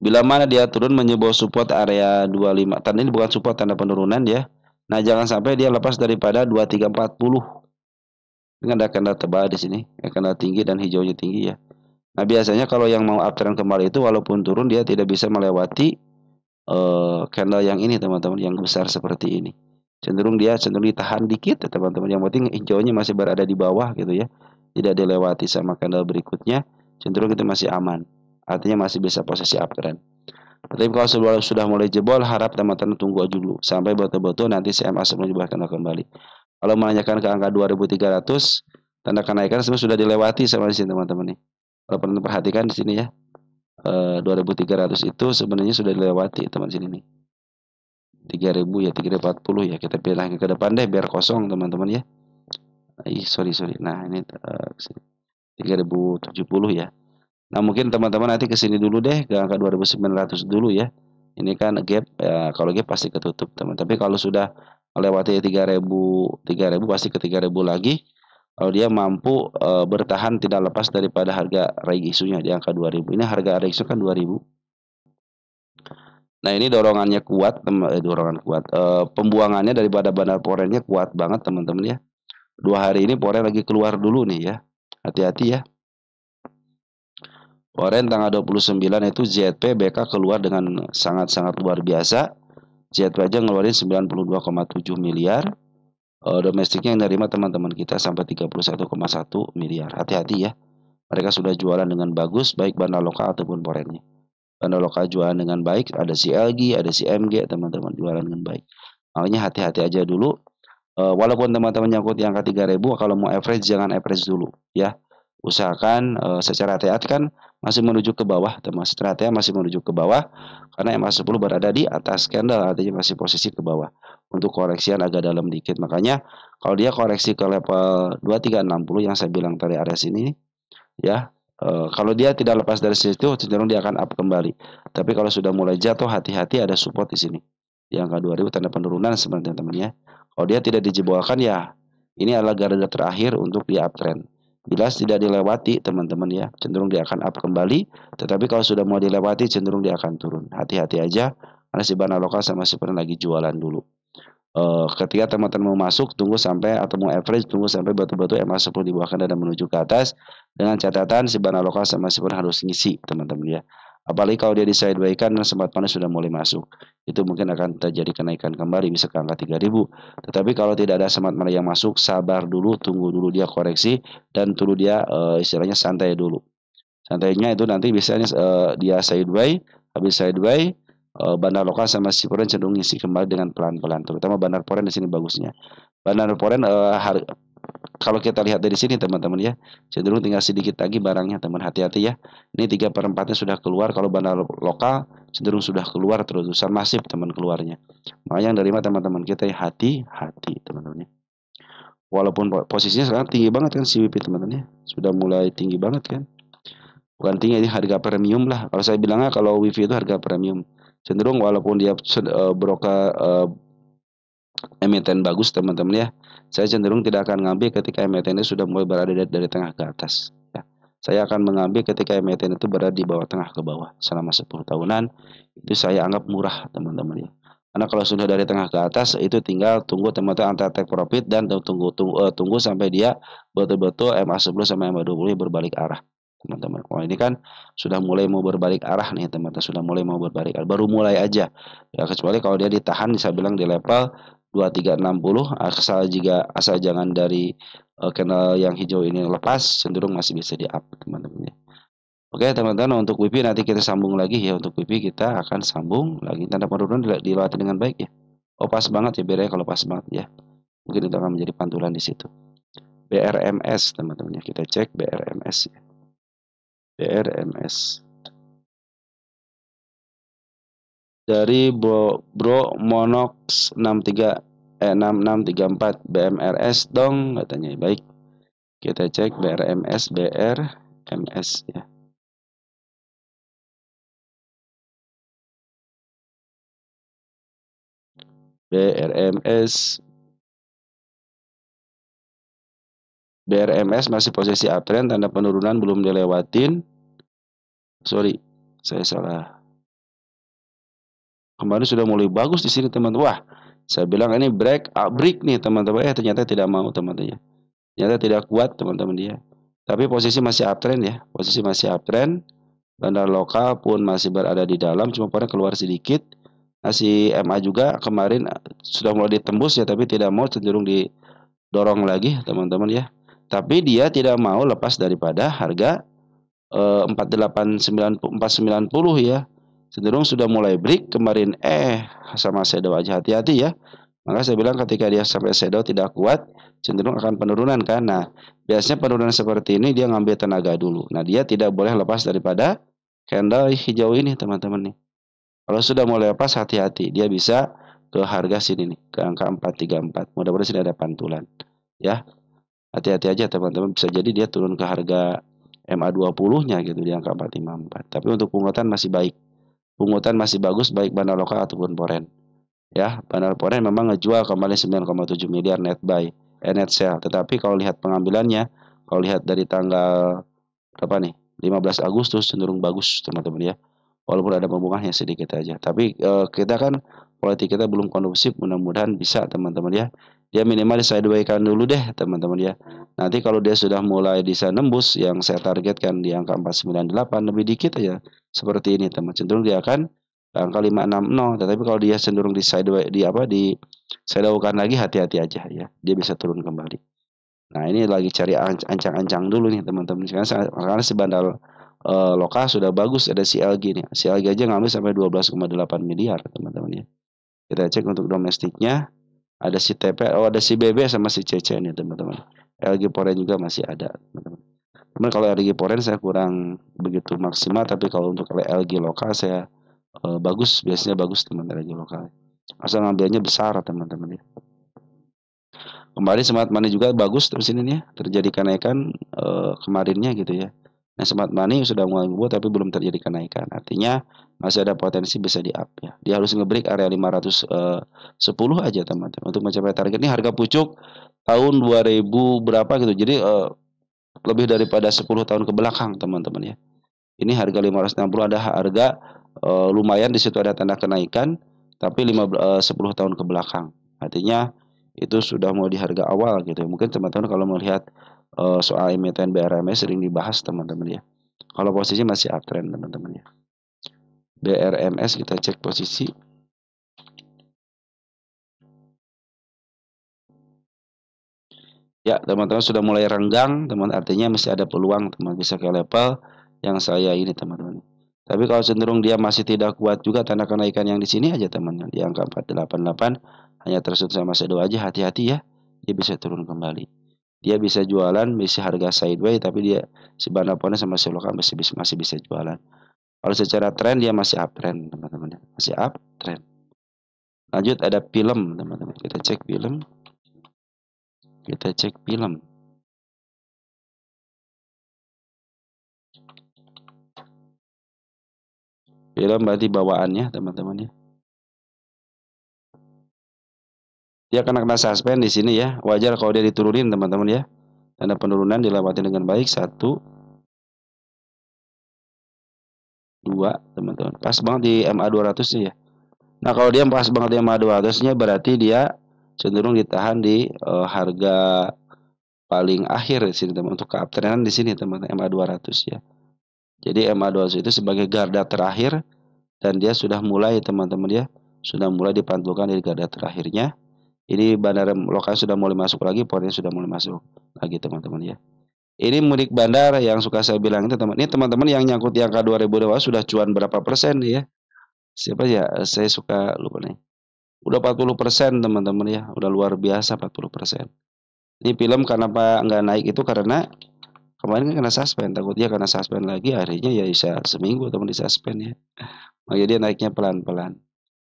Bila mana dia turun menyebut support area 25, tanda ini bukan support, tanda penurunan ya. Nah, jangan sampai dia lepas daripada 2340. Ini ada candle tebal di sini, candle tinggi dan hijaunya tinggi ya. Nah, biasanya kalau yang mau uptrend kembali itu walaupun turun dia tidak bisa melewati candle yang ini teman-teman, yang besar seperti ini. Cenderung ditahan dikit ya teman-teman. Yang penting hijaunya masih berada di bawah gitu ya. Tidak dilewati sama candle berikutnya, cenderung itu masih aman. Artinya masih bisa posisi uptrend. Tapi kalau sudah mulai jebol, harap teman-teman tunggu dulu sampai betul-betul nanti CMA sebelum akan kembali. Kalau menanyakan ke angka 2300, tanda kenaikan sebenarnya sudah dilewati sama di sini teman-teman nih. Kalau perlu perhatikan di sini ya. 2300 itu sebenarnya sudah dilewati teman sini nih. 3000 ya, 3040 ya. Kita pindah ke depan deh biar kosong teman-teman ya. Sorry. Nah, ini 3070 ya. Nah, mungkin teman-teman nanti ke sini dulu deh ke angka 2900 dulu ya. Ini kan gap ya, kalau gap pasti ketutup teman. Tapi kalau sudah melewati 3000 pasti ke 3000 lagi. Kalau dia mampu bertahan tidak lepas daripada harga raig isunya di angka 2000. Ini harga raig isu kan 2000. Nah, ini dorongannya kuat, pembuangannya daripada bandar porennya kuat banget teman-teman ya. 2 hari ini poren lagi keluar dulu nih ya. Hati-hati ya. Poren tanggal 29 itu ZP BK keluar dengan sangat-sangat luar biasa. ZP aja ngeluarin 92,7 miliar. Domestiknya yang nerima teman-teman kita sampai 31,1 miliar. Hati-hati ya. Mereka sudah jualan dengan bagus, baik bandar lokal ataupun porennya. Bandar lokal jualan dengan baik, ada si LG, ada si MG, teman-teman jualan dengan baik. Makanya hati-hati aja dulu. Walaupun teman-teman nyangkut di angka 3000, kalau mau average jangan average dulu ya. Usahakan secara hati-hati kan masih menuju ke bawah, teman. Secara hati masih menuju ke bawah karena MA10 berada di atas candle, artinya masih posisi ke bawah. Untuk koreksian agak dalam dikit. Makanya kalau dia koreksi ke level 2360 yang saya bilang tadi area sini ya, kalau dia tidak lepas dari situ cenderung dia akan up kembali. Tapi kalau sudah mulai jatuh, hati-hati ada support di sini. Di angka 2000 tanda penurunan sebenarnya teman-teman ya. Kalau dia tidak dijebolkan ya, ini adalah garda terakhir untuk dia uptrend. Bila tidak dilewati teman-teman ya, cenderung dia akan up kembali. Tetapi kalau sudah mau dilewati cenderung dia akan turun. Hati-hati aja karena si bandar lokal sama si pernah lagi jualan dulu. Ketika teman-teman mau masuk, tunggu sampai atau mau average, tunggu sampai betul-betul MA10 di bawah dan menuju ke atas. Dengan catatan si bandar lokal sama si pernah harus ngisi teman-teman ya. Apalagi kalau dia di sideway kan sempat panas sudah mulai masuk, itu mungkin akan terjadi kenaikan kembali bisa ke angka 3000. Tetapi kalau tidak ada semat mana yang masuk, sabar dulu, tunggu dulu dia koreksi dan tunggu dia istilahnya santai dulu. Santainya itu nanti biasanya dia sideway, habis sideway bandar lokal sama si poren cenderung ngisi kembali dengan pelan-pelan. Terutama bandar poren di sini bagusnya. Bandar poren kalau kita lihat dari sini teman-teman ya, cenderung tinggal sedikit lagi barangnya teman, hati-hati ya. Ini 3/4-nya sudah keluar, kalau bandar lokal cenderung sudah keluar terusan masif teman keluarnya. Makanya yang dari mana teman-teman kita ya, hati-hati teman-teman ya. Walaupun posisinya sekarang tinggi banget kan CWP teman-teman ya, sudah mulai tinggi banget kan. Bukan tinggi, ini harga premium lah. Kalau saya bilangnya kalau WiFi itu harga premium. Cenderung walaupun dia broker emiten bagus teman-teman ya, saya cenderung tidak akan ngambil ketika emiten itu sudah mulai berada dari tengah ke atas ya. Saya akan mengambil ketika emiten itu berada di bawah tengah ke bawah selama 10 tahunan. Itu saya anggap murah teman-teman ya, karena kalau sudah dari tengah ke atas itu tinggal tunggu teman-teman antara take profit dan tunggu sampai dia betul-betul MA10 sama MA20 berbalik arah teman-teman. Oh ini kan sudah mulai mau berbalik arah nih teman-teman, sudah mulai mau berbalik arah, baru mulai aja ya, kecuali kalau dia ditahan saya bilang di level 2360, asal jangan dari candle yang hijau ini lepas, cenderung masih bisa di up teman-teman ya. Oke teman-teman, untuk WIPI nanti kita sambung lagi ya, untuk WIPI kita akan sambung lagi, tanda penurunan dilewati dengan baik ya. Oh pas banget ya bedanya, kalau pas banget ya, mungkin itu akan menjadi pantulan di situ. BRMS teman-teman ya, kita cek BRMS ya. BRMS dari Bro Monox 6634 BMRS dong katanya. Baik, kita cek BRMS ya. BRMS masih posisi uptrend, tanda penurunan belum dilewatin. Sorry, saya salah. Kemarin sudah mulai bagus di sini teman. Wah, saya bilang ini break nih teman-teman. Ternyata tidak mau teman-teman ya. Ternyata tidak kuat teman-teman dia. Tapi posisi masih uptrend ya. Posisi masih uptrend. Bandar lokal pun masih berada di dalam, cuma pernah keluar sedikit. Nasi MA juga kemarin sudah mulai ditembus ya, tapi tidak mau, cenderung didorong lagi teman-teman ya. Tapi dia tidak mau lepas daripada harga 490 ya. Cenderung sudah mulai break kemarin sama shadow aja, hati-hati ya. Maka saya bilang ketika dia sampai shadow tidak kuat, cenderung akan penurunan kan. Nah, biasanya penurunan seperti ini dia ngambil tenaga dulu. Nah, dia tidak boleh lepas daripada candle hijau ini teman-teman nih. Kalau sudah mulai lepas, hati-hati, dia bisa ke harga sini nih, ke angka 434. Mudah-mudahan sini ada pantulan ya. Hati-hati aja teman-teman, bisa jadi dia turun ke harga MA20-nya gitu di angka 454. Tapi untuk pungutan masih baik. Pungutan masih bagus baik bandar lokal ataupun foreign. Ya, bandar foreign memang ngejual kembali 9,7 miliar net buy, net sell. Tetapi kalau lihat pengambilannya, kalau lihat dari tanggal berapa nih? 15 Agustus cenderung bagus teman-teman ya. Walaupun ada pembunganya sedikit aja. Tapi kita kan politik kita belum kondusif, mudah-mudahan bisa teman-teman ya. Dia minimal di sideways-kan dulu deh teman-teman ya. Nanti kalau dia sudah mulai bisa nembus yang saya targetkan di angka 498 lebih dikit aja seperti ini teman, cenderung dia akan ke angka 560. Tetapi kalau dia cenderung di sideways, di shadow-kan lagi, hati-hati aja ya. Dia bisa turun kembali. Nah, ini lagi cari ancang-ancang dulu nih teman-teman. Karena si bandar lokal sudah bagus, ada CLG nih. CLG aja ngambil sampai 12,8 miliar teman-teman ya. Kita cek untuk domestiknya, ada si TP, ada si BB sama si CC nih teman-teman. LG Poren juga masih ada teman-teman. Cuman kalau LG Poren saya kurang begitu maksimal, tapi kalau untuk LG lokal saya bagus, biasanya bagus teman-teman LG lokal. Asal ngambilnya besar teman-teman ya. Kemarin Smart Money juga bagus terus ini nih ya, terjadi kenaikan kemarinnya gitu ya. Nah, Smart Money sudah mulai membuat tapi belum terjadi kenaikan. Artinya masih ada potensi bisa di up ya. Dia harus nge-break area 510 aja teman-teman untuk mencapai target. Ini harga pucuk tahun 2000 berapa gitu. Jadi lebih daripada 10 tahun ke belakang teman-teman ya. Ini harga 560, ada harga lumayan di situ, ada tanda kenaikan tapi 10 tahun ke belakang. Artinya itu sudah mau di harga awal gitu. Mungkin teman-teman kalau melihat soal emiten BRMS sering dibahas teman-teman ya. Kalau posisi masih uptrend teman-teman ya. BRMS kita cek posisi. Ya, teman-teman sudah mulai renggang, teman, artinya masih ada peluang teman bisa ke level yang saya ini teman-teman. Tapi kalau cenderung dia masih tidak kuat juga, tanda kenaikan yang di sini aja teman, di angka 488 hanya tersudut sama shadow aja, hati-hati ya. Dia bisa turun kembali. Dia bisa jualan, bisa harga sideways, tapi dia si Bandar Lampung sama si lokal masih bisa jualan. Kalau secara tren dia masih uptrend, teman-teman. Masih uptrend. Lanjut ada film, teman-teman. Kita cek film. Film berarti bawaannya, teman-teman ya. Dia kena suspend di sini ya. Wajar kalau dia diturunin, teman-teman ya. Tanda penurunan dilewati dengan baik. 1, 2, teman-teman. Pas banget di MA 200 ya. Nah, kalau dia pas banget di MA 200-nya berarti dia cenderung ditahan di harga paling akhir di sini, teman. Untuk ke uptrendan di sini, teman, MA 200 ya. Jadi MA 200 itu sebagai garda terakhir dan dia sudah mulai, teman-teman ya. Sudah mulai dipantulkan di garda terakhirnya. Ini bandara lokal sudah mulai masuk lagi, poinnya sudah mulai masuk lagi, teman-teman ya. Ini mudik bandar yang suka saya bilang itu, teman. Ini teman-teman yang nyangkut di angka 2000 sudah cuan berapa persen nih ya? Siapa ya? Saya suka lupa nih. Udah 40%, teman-teman ya. Udah luar biasa 40%. Ini film kenapa nggak naik itu karena kemarin kan kena suspend. Takutnya karena suspend lagi akhirnya ya bisa seminggu teman di suspend ya. Makanya dia naiknya pelan-pelan.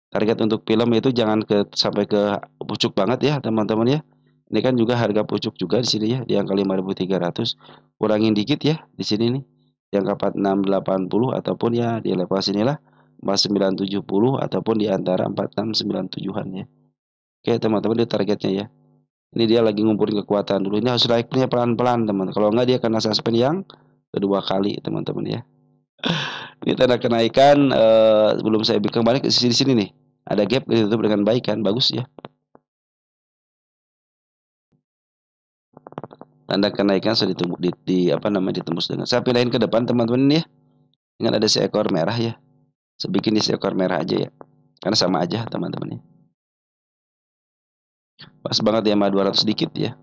Target untuk film itu jangan sampai ke pucuk banget ya, teman-teman ya. Ini kan juga harga pucuk juga di sini ya, di angka 5.300. Kurangin dikit ya di sini nih. Di angka 4680 ataupun ya di level sinilah 4970 ataupun di antara 4697-an ya. Oke, teman-teman, di targetnya ya. Ini dia lagi ngumpulin kekuatan dulu. Ini harus naiknya pelan-pelan, teman. Kalau enggak dia kena suspend yang kedua kali, teman-teman ya. Ini tanda kenaikan sebelum saya kembali ke sini nih. Ada gap ditutup dengan baik kan, bagus ya. Tanda kenaikan sudah ditembus dengan. Saya pindahin ke depan, teman-teman ya. Ingat ada seekor merah ya. Saya bikin di seekor merah aja ya. Karena sama aja, teman-teman ya. Pas banget ya sama 200 sedikit ya.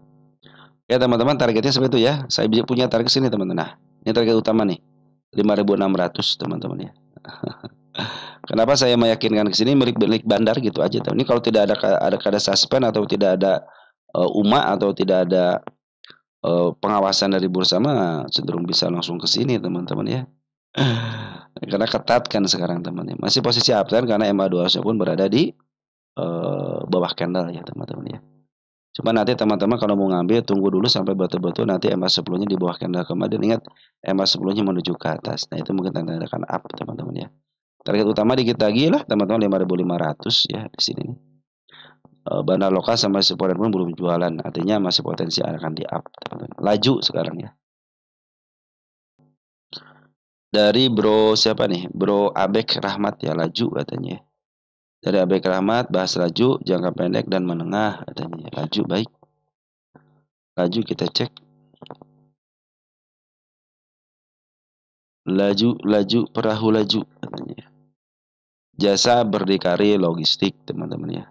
Ya, teman-teman, targetnya seperti itu ya. Saya punya target sini, teman-teman. Nah, ini target utama nih. 5.600, teman-teman ya. Kenapa saya meyakinkan ke sini milik bandar gitu aja, teman. Ini kalau tidak ada suspend atau tidak ada UMA atau tidak ada pengawasan dari bursa mah cenderung bisa langsung ke sini, teman-teman ya. Karena ketat kan sekarang, teman-teman. Masih posisi uptrend karena MA200 pun berada di bawah candle ya, teman-teman ya. Cuma nanti teman-teman kalau mau ngambil tunggu dulu sampai betul-betul nanti MA10-nya di bawah candle kemarin. Ingat MA10-nya menuju ke atas. Nah, itu mungkin tanda-tanda up, teman-teman ya. Target utama dikit lagi lah, teman-teman, 5.500 ya di sini nih. Bandar lokal sama supporter pun belum jualan, artinya masih potensi akan di up, teman-teman. Laju sekarang ya. Dari bro siapa nih? Bro Abek Rahmat ya, laju katanya. Dari Abek Rahmat bahas laju, jangka pendek dan menengah katanya. Laju baik. Laju kita cek. Laju perahu laju katanya. Jasa berdikari logistik, teman-teman ya.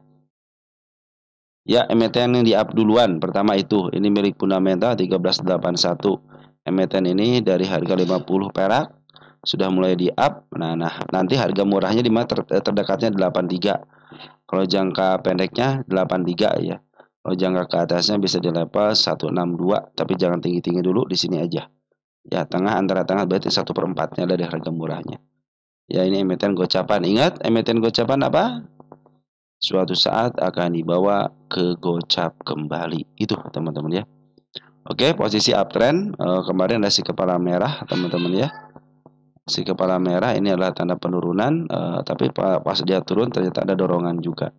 Ya, emiten yang di up duluan. Pertama itu, ini milik fundamental 1381. Emiten ini dari harga 50 perak sudah mulai di up. Nah, nanti harga murahnya di mana terdekatnya 83. Kalau jangka pendeknya 83 ya. Kalau jangka ke atasnya bisa di level 162, tapi jangan tinggi-tinggi dulu di sini aja. Ya, antara tengah berarti 1/4-nya dari harga murahnya. Ya, ini emiten gocapan. Ingat, emiten gocapan apa? Suatu saat akan dibawa ke gocap kembali. Itu, teman-teman ya. Oke, posisi uptrend. Kemarin ada si kepala merah, teman-teman ya. Si kepala merah ini adalah tanda penurunan, tapi pas dia turun ternyata ada dorongan juga.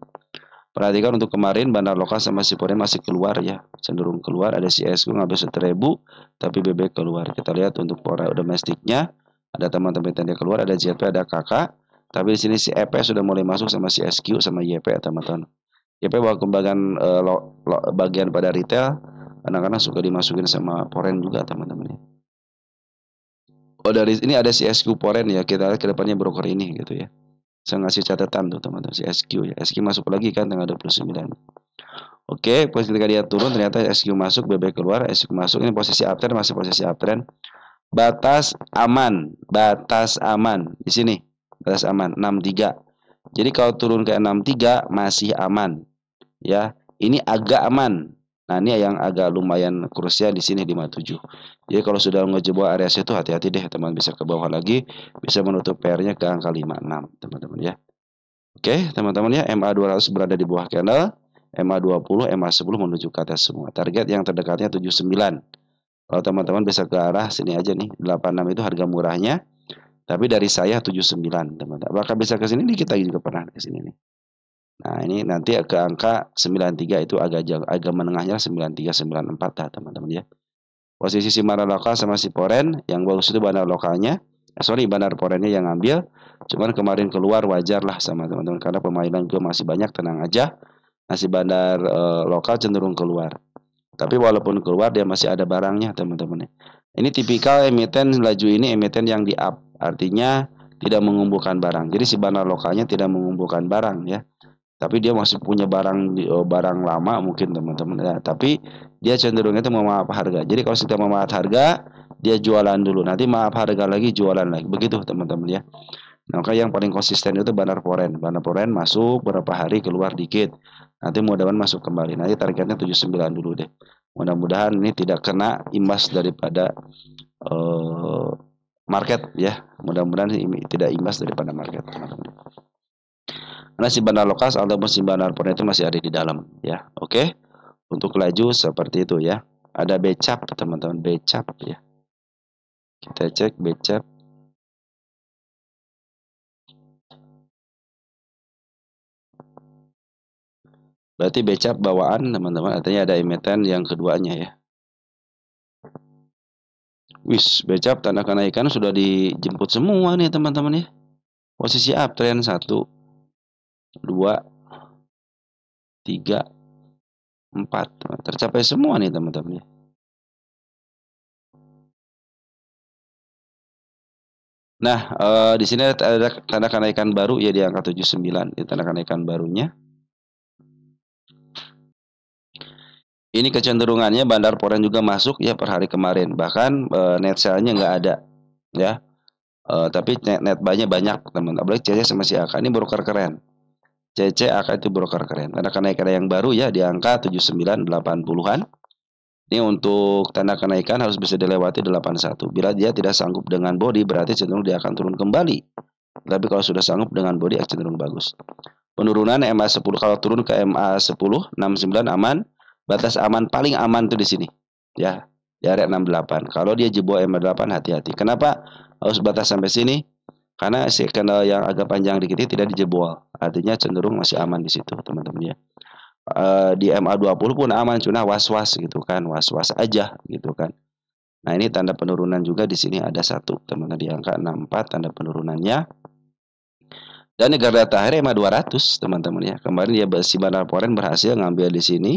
Perhatikan untuk kemarin bandar lokal sama si Poren masih keluar ya, cenderung keluar. Ada si SQ ngambil 1.000, tapi BB keluar. Kita lihat untuk pora domestiknya, ada teman-teman yang keluar, ada JP, ada KK. Tapi di sini si EP sudah mulai masuk sama si SQ sama YP, teman-teman. YP bawa kembangan bagian pada retail, kadang-kadang suka dimasukin sama Poren juga, teman-teman. Oh, dari ini ada si SQ Poren ya, kita lihat ke depannya broker ini gitu ya. Saya ngasih catatan tuh, teman-teman, si SQ ya. SQ masuk lagi kan tanggal 29. Oke, posisi ketika dia turun ternyata SQ masuk, BB keluar, SQ masuk. Ini posisi uptrend, masih posisi uptrend. Batas aman di sini. Batas aman 63. Jadi kalau turun ke 63 masih aman. Ya, ini agak aman. Nah, ini yang agak lumayan krusial di sini 57. Jadi kalau sudah ngejebol area situ hati-hati deh teman, bisa ke bawah lagi, bisa menutup pairnya ke angka 56 teman-teman ya. Oke, teman-teman ya, MA200 berada di bawah candle, MA20, MA10 menuju ke atas semua. Target yang terdekatnya 79. Kalau teman-teman bisa ke arah sini aja nih, 86 itu harga murahnya, tapi dari saya 79, teman-teman. Apakah bisa ke sini? Kita juga pernah ke sini nih. Nah, ini nanti ke angka 93 itu agak jauh, agak menengahnya 93, 94 dah, teman-teman ya. Posisi si bandar lokal sama si Poren, yang bagus itu bandar lokalnya. Bandar Porennya yang ambil. Cuman kemarin keluar wajar lah sama teman-teman karena pemainan gue masih banyak, tenang aja. Masih bandar lokal cenderung keluar. Tapi walaupun keluar dia masih ada barangnya teman-teman. Ini tipikal emiten laju ini emiten yang di up, artinya tidak mengumpulkan barang. Jadi si bandar lokalnya tidak mengumpulkan barang ya. Tapi dia masih punya barang lama mungkin teman-teman ya. Tapi dia cenderung itu memaaf harga. Jadi kalau kita memaaf harga, dia jualan dulu. Nanti maaf harga lagi, jualan lagi. Begitu teman-teman ya. Nah, maka yang paling konsisten itu Bandar Poren. Bandar Poren masuk berapa hari, keluar dikit. Nanti mudah-mudahan masuk kembali. Nanti targetnya 79 dulu deh. Mudah-mudahan ini tidak kena imbas daripada market ya. Mudah-mudahan ini tidak imbas daripada market, teman-teman. Karena si bandar lokal ataupun si bandar Poren itu masih ada di dalam ya. Oke. Untuk laju seperti itu ya. Ada becap teman-teman, becap ya. Kita cek becap. Berarti becap bawaan teman-teman, artinya ada emiten yang keduanya ya. Wis, becap tanda kenaikan sudah dijemput semua nih teman-teman ya. Posisi uptrend 1, 2, 3, 4. Tercapai semua nih teman-teman ya. Nah, di sini ada tanda kenaikan baru ya di angka 79, di tanda kenaikan barunya. Ini kecenderungannya Bandar Poren juga masuk ya per hari kemarin. Bahkan net sale-nya nggak ada ya. Tapi net buy-nya banyak teman. Apalagi CC sama si AK ini broker keren. CC AK itu broker keren. Tanda kenaikan yang baru ya di angka 79 80-an. Ini untuk tanda kenaikan harus bisa dilewati 81. Bila dia tidak sanggup dengan body berarti cenderung dia akan turun kembali. Tapi kalau sudah sanggup dengan body cenderung bagus. Penurunan MA10 kalau turun ke MA10 69 aman. Batas aman paling aman tuh di sini. Ya, di area 68. Kalau dia jebol MA8 hati-hati. Kenapa harus batas sampai sini? Karena si candle yang agak panjang dikit ini tidak dijebol. Artinya cenderung masih aman di situ, teman-teman ya. Di MA20 pun aman, cuma was-was gitu kan, was-was aja gitu kan. Nah, ini tanda penurunan juga di sini ada satu, teman-teman di angka 64 tanda penurunannya. Dan negara terakhir MA200, teman-teman ya. Kemarin dia si Bandar Poren berhasil ngambil di sini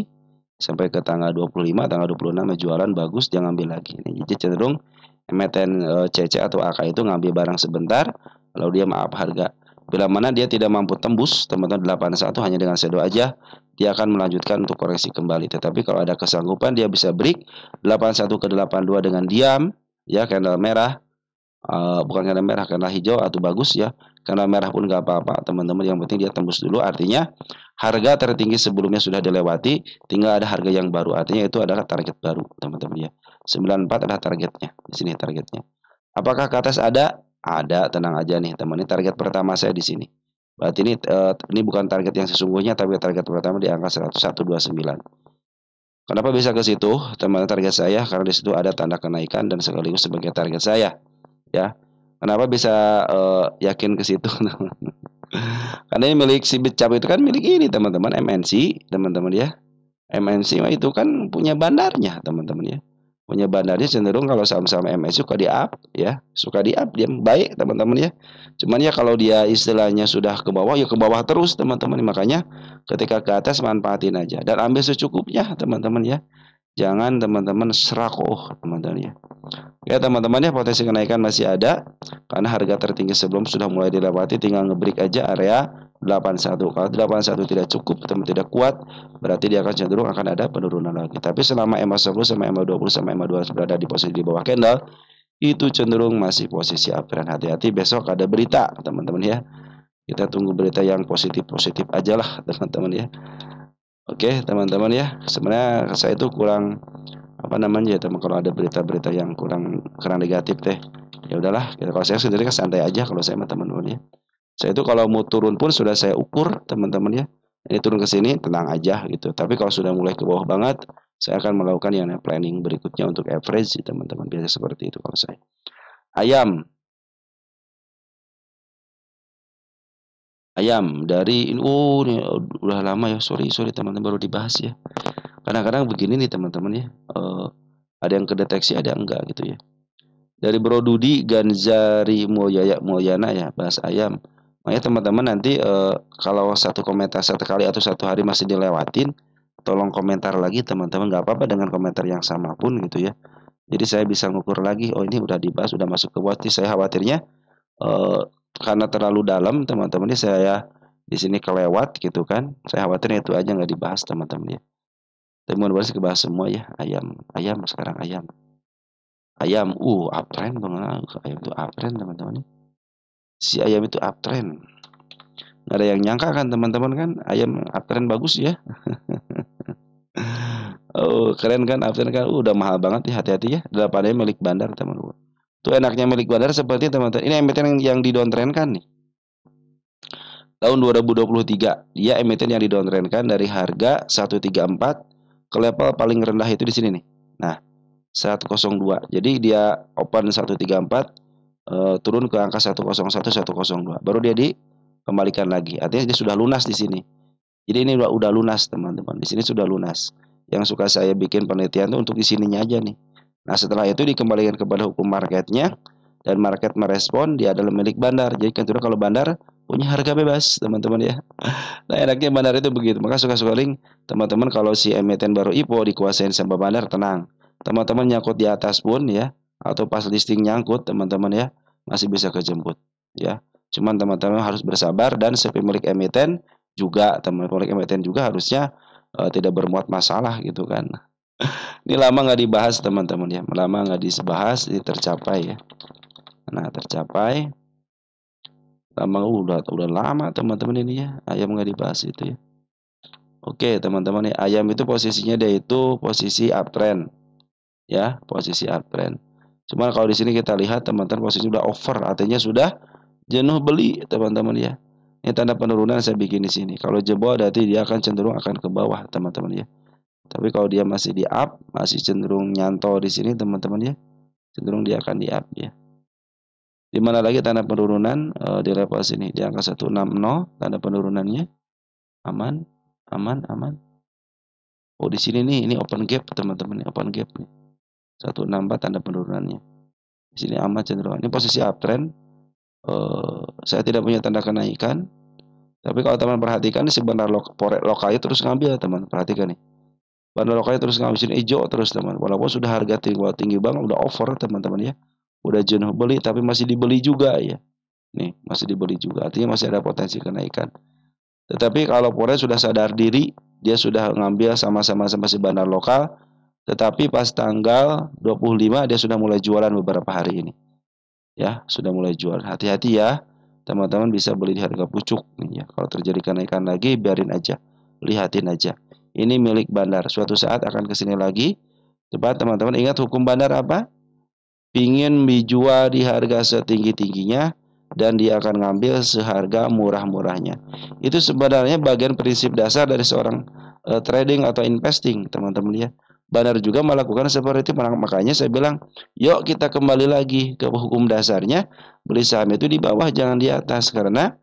sampai ke tanggal 25, tanggal 26 jualan bagus, dia ngambil lagi. Jadi cenderung emiten CC atau AK itu ngambil barang sebentar, lalu dia maaf harga. Bila mana dia tidak mampu tembus, teman-teman 81 hanya dengan shadow aja, dia akan melanjutkan untuk koreksi kembali. Tetapi kalau ada kesanggupan dia bisa break 81 ke 82 dengan diam, ya candle merah, bukan candle merah, candle hijau atau bagus ya. Candle merah pun nggak apa-apa, teman-teman. Yang penting dia tembus dulu, artinya harga tertinggi sebelumnya sudah dilewati, tinggal ada harga yang baru. Artinya itu adalah target baru, teman-teman ya. 94 adalah targetnya. Di sini targetnya. Apakah ke atas ada? Ada, tenang aja nih, teman. Ini target pertama saya di sini. Berarti ini bukan target yang sesungguhnya, tapi target pertama di angka 101.29. Kenapa bisa ke situ, teman? Target saya karena di situ ada tanda kenaikan dan sekaligus sebagai target saya, ya. Kenapa bisa yakin ke situ? Karena ini milik si Becap itu kan milik ini teman-teman MNC, teman-teman ya. MNC itu kan punya bandarnya, teman-teman ya. Punya bandarnya cenderung kalau saham-saham MNC suka di up ya, suka di up dia baik teman-teman ya. Cuman ya kalau dia istilahnya sudah ke bawah ya ke bawah terus teman-teman. Makanya ketika ke atas manfaatin aja dan ambil secukupnya teman-teman ya. Jangan teman-teman serakoh teman-teman ya. Ya teman-teman ya, potensi kenaikan masih ada karena harga tertinggi sebelum sudah mulai dilewati, tinggal ngebreak aja area 81. Kalau 81 tidak cukup, teman tidak kuat, berarti dia akan cenderung akan ada penurunan lagi. Tapi selama MA10 sama MA20 sama MA200 berada di posisi di bawah candle, itu cenderung masih posisi uptrend. Hati-hati besok ada berita, teman-teman ya. Kita tunggu berita yang positif-positif aja lah, teman-teman ya. Oke, teman-teman ya. Sebenarnya saya itu kurang apa namanya ya, teman, kalau ada berita-berita yang kurang negatif teh. Ya udahlah, ya, kalau saya sendiri kan santai aja kalau saya sama teman-teman ya. Saya itu kalau mau turun pun sudah saya ukur, teman-teman ya. Ini turun ke sini tenang aja gitu. Tapi kalau sudah mulai ke bawah banget, saya akan melakukan yang planning berikutnya untuk average, teman-teman. Biasa seperti itu kalau saya. Ayam, ayam dari ini, oh ini udah lama ya. Sorry, sorry teman-teman, baru dibahas ya. Kadang-kadang begini nih teman-teman ya. Ada yang kedeteksi, ada yang enggak gitu ya. Dari Bro Dudi Ganzari Mulyana ya, bahas ayam. Makanya teman-teman nanti kalau satu komentar satu kali atau satu hari masih dilewatin, tolong komentar lagi teman-teman, nggak apa-apa dengan komentar yang sama pun gitu ya. Jadi saya bisa ngukur lagi, oh ini udah dibahas, udah masuk ke watch. Saya khawatirnya eh, karena terlalu dalam teman-teman ini saya di sini kelewat gitu kan. Saya khawatirnya itu aja nggak dibahas teman-teman ya. Tapi mudah-mudahan sih kebahas semua ya. Ayam, ayam sekarang ayam. Ayam, uptrend banget. Ayam itu uptrend teman-teman. Si ayam itu uptrend. Nggak ada yang nyangka kan teman-teman kan, ayam uptrend bagus ya. Oh, keren kan uptrend kan. Udah mahal banget nih, hati-hati ya. 8 milik bandar teman-teman. Tuh enaknya milik bandar seperti teman-teman. Ini emiten yang didowntrend kan nih. Tahun 2023, dia emiten yang didowntrendkan dari harga 134 ke level paling rendah itu di sini nih. Nah, 102. Jadi dia open 134, turun ke angka 101, 102. Baru dia dikembalikan lagi. Artinya dia sudah lunas di sini. Jadi ini udah lunas teman-teman. Di sini sudah lunas. Yang suka saya bikin penelitian tuh untuk di sininya aja nih. Nah setelah itu dikembalikan kepada hukum marketnya, dan market merespon dia adalah milik bandar. Jadi kan kalau bandar punya harga bebas teman-teman ya. Nah enaknya bandar itu begitu. Maka suka-suka link teman-teman, kalau si emiten baru IPO dikuasain sama bandar, tenang. Teman-teman nyangkut di atas pun ya, atau pas listing nyangkut teman-teman ya, masih bisa kejemput ya. Cuman teman-teman harus bersabar, dan si pemilik emiten juga, teman pemilik emiten juga harusnya tidak bermuat masalah gitu kan. Ini lama nggak dibahas teman-teman ya, lama nggak dibahas, ini tercapai ya. Nah tercapai, lama udah lama teman-teman ini ya, ayam nggak dibahas itu ya. Oke teman-teman ya, ayam itu posisinya dia itu posisi uptrend ya, posisi uptrend. Cuman kalau di sini kita lihat teman-teman, posisi udah over, artinya sudah jenuh beli teman-teman ya. Ini tanda penurunan saya bikin di sini. Kalau jebol berarti dia akan cenderung akan ke bawah teman-teman ya. Tapi kalau dia masih di up, masih cenderung nyantol di sini teman-teman ya, cenderung dia akan di up ya. Di mana lagi tanda penurunan di level sini di angka 160, tanda penurunannya aman, aman, aman. Oh di sini nih, ini open gap teman-teman, open gap nih. 164 tanda penurunannya. Di sini aman cenderung. Ini posisi uptrend. Saya tidak punya tanda kenaikan. Tapi kalau teman perhatikan si bandar lokalnya terus ngambil teman, perhatikan nih. Bandar lokalnya terus ngambil sini hijau terus teman. Walaupun sudah harga tinggi banget, udah over teman-teman ya. Udah jenuh beli tapi masih dibeli juga ya. Nih, masih dibeli juga. Artinya masih ada potensi kenaikan. Tetapi kalau Polres sudah sadar diri, dia sudah ngambil sama-sama si bandar lokal, tetapi pas tanggal 25 dia sudah mulai jualan beberapa hari ini. Ya, sudah mulai jual. Hati-hati ya. Teman-teman bisa beli di harga pucuk nih ya. Kalau terjadi kenaikan lagi, biarin aja. Lihatin aja. Ini milik bandar. Suatu saat akan ke sini lagi. Cepat teman-teman, ingat hukum bandar apa? Pingin dijual di harga setinggi-tingginya, dan dia akan ngambil seharga murah-murahnya. Itu sebenarnya bagian prinsip dasar dari seorang trading atau investing, teman-teman ya. Bandar juga melakukan seperti itu. Makanya saya bilang, yuk kita kembali lagi ke hukum dasarnya, beli saham itu di bawah, jangan di atas. Karena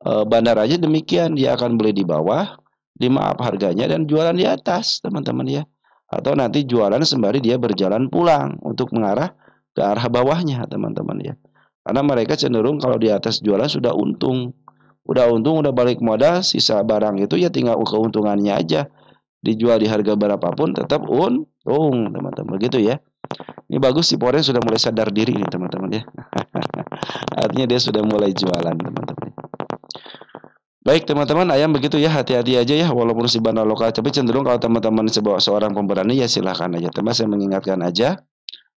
bandar aja demikian, dia akan beli di bawah, di maaf harganya, dan jualan di atas, teman-teman ya. Atau nanti jualan sembari dia berjalan pulang untuk mengarah ke arah bawahnya teman-teman ya. Karena mereka cenderung kalau di atas jualan sudah untung. Udah untung, udah balik modal, sisa barang itu ya tinggal keuntungannya aja. Dijual di harga berapapun tetap untung teman-teman gitu ya. Ini bagus si Poren sudah mulai sadar diri nih teman-teman ya. Artinya dia sudah mulai jualan teman-teman. Baik teman-teman, ayam begitu ya, hati-hati aja ya, walaupun si bandar lokal, tapi cenderung kalau teman-teman seorang pemberani ya silahkan aja. Teman saya mengingatkan aja,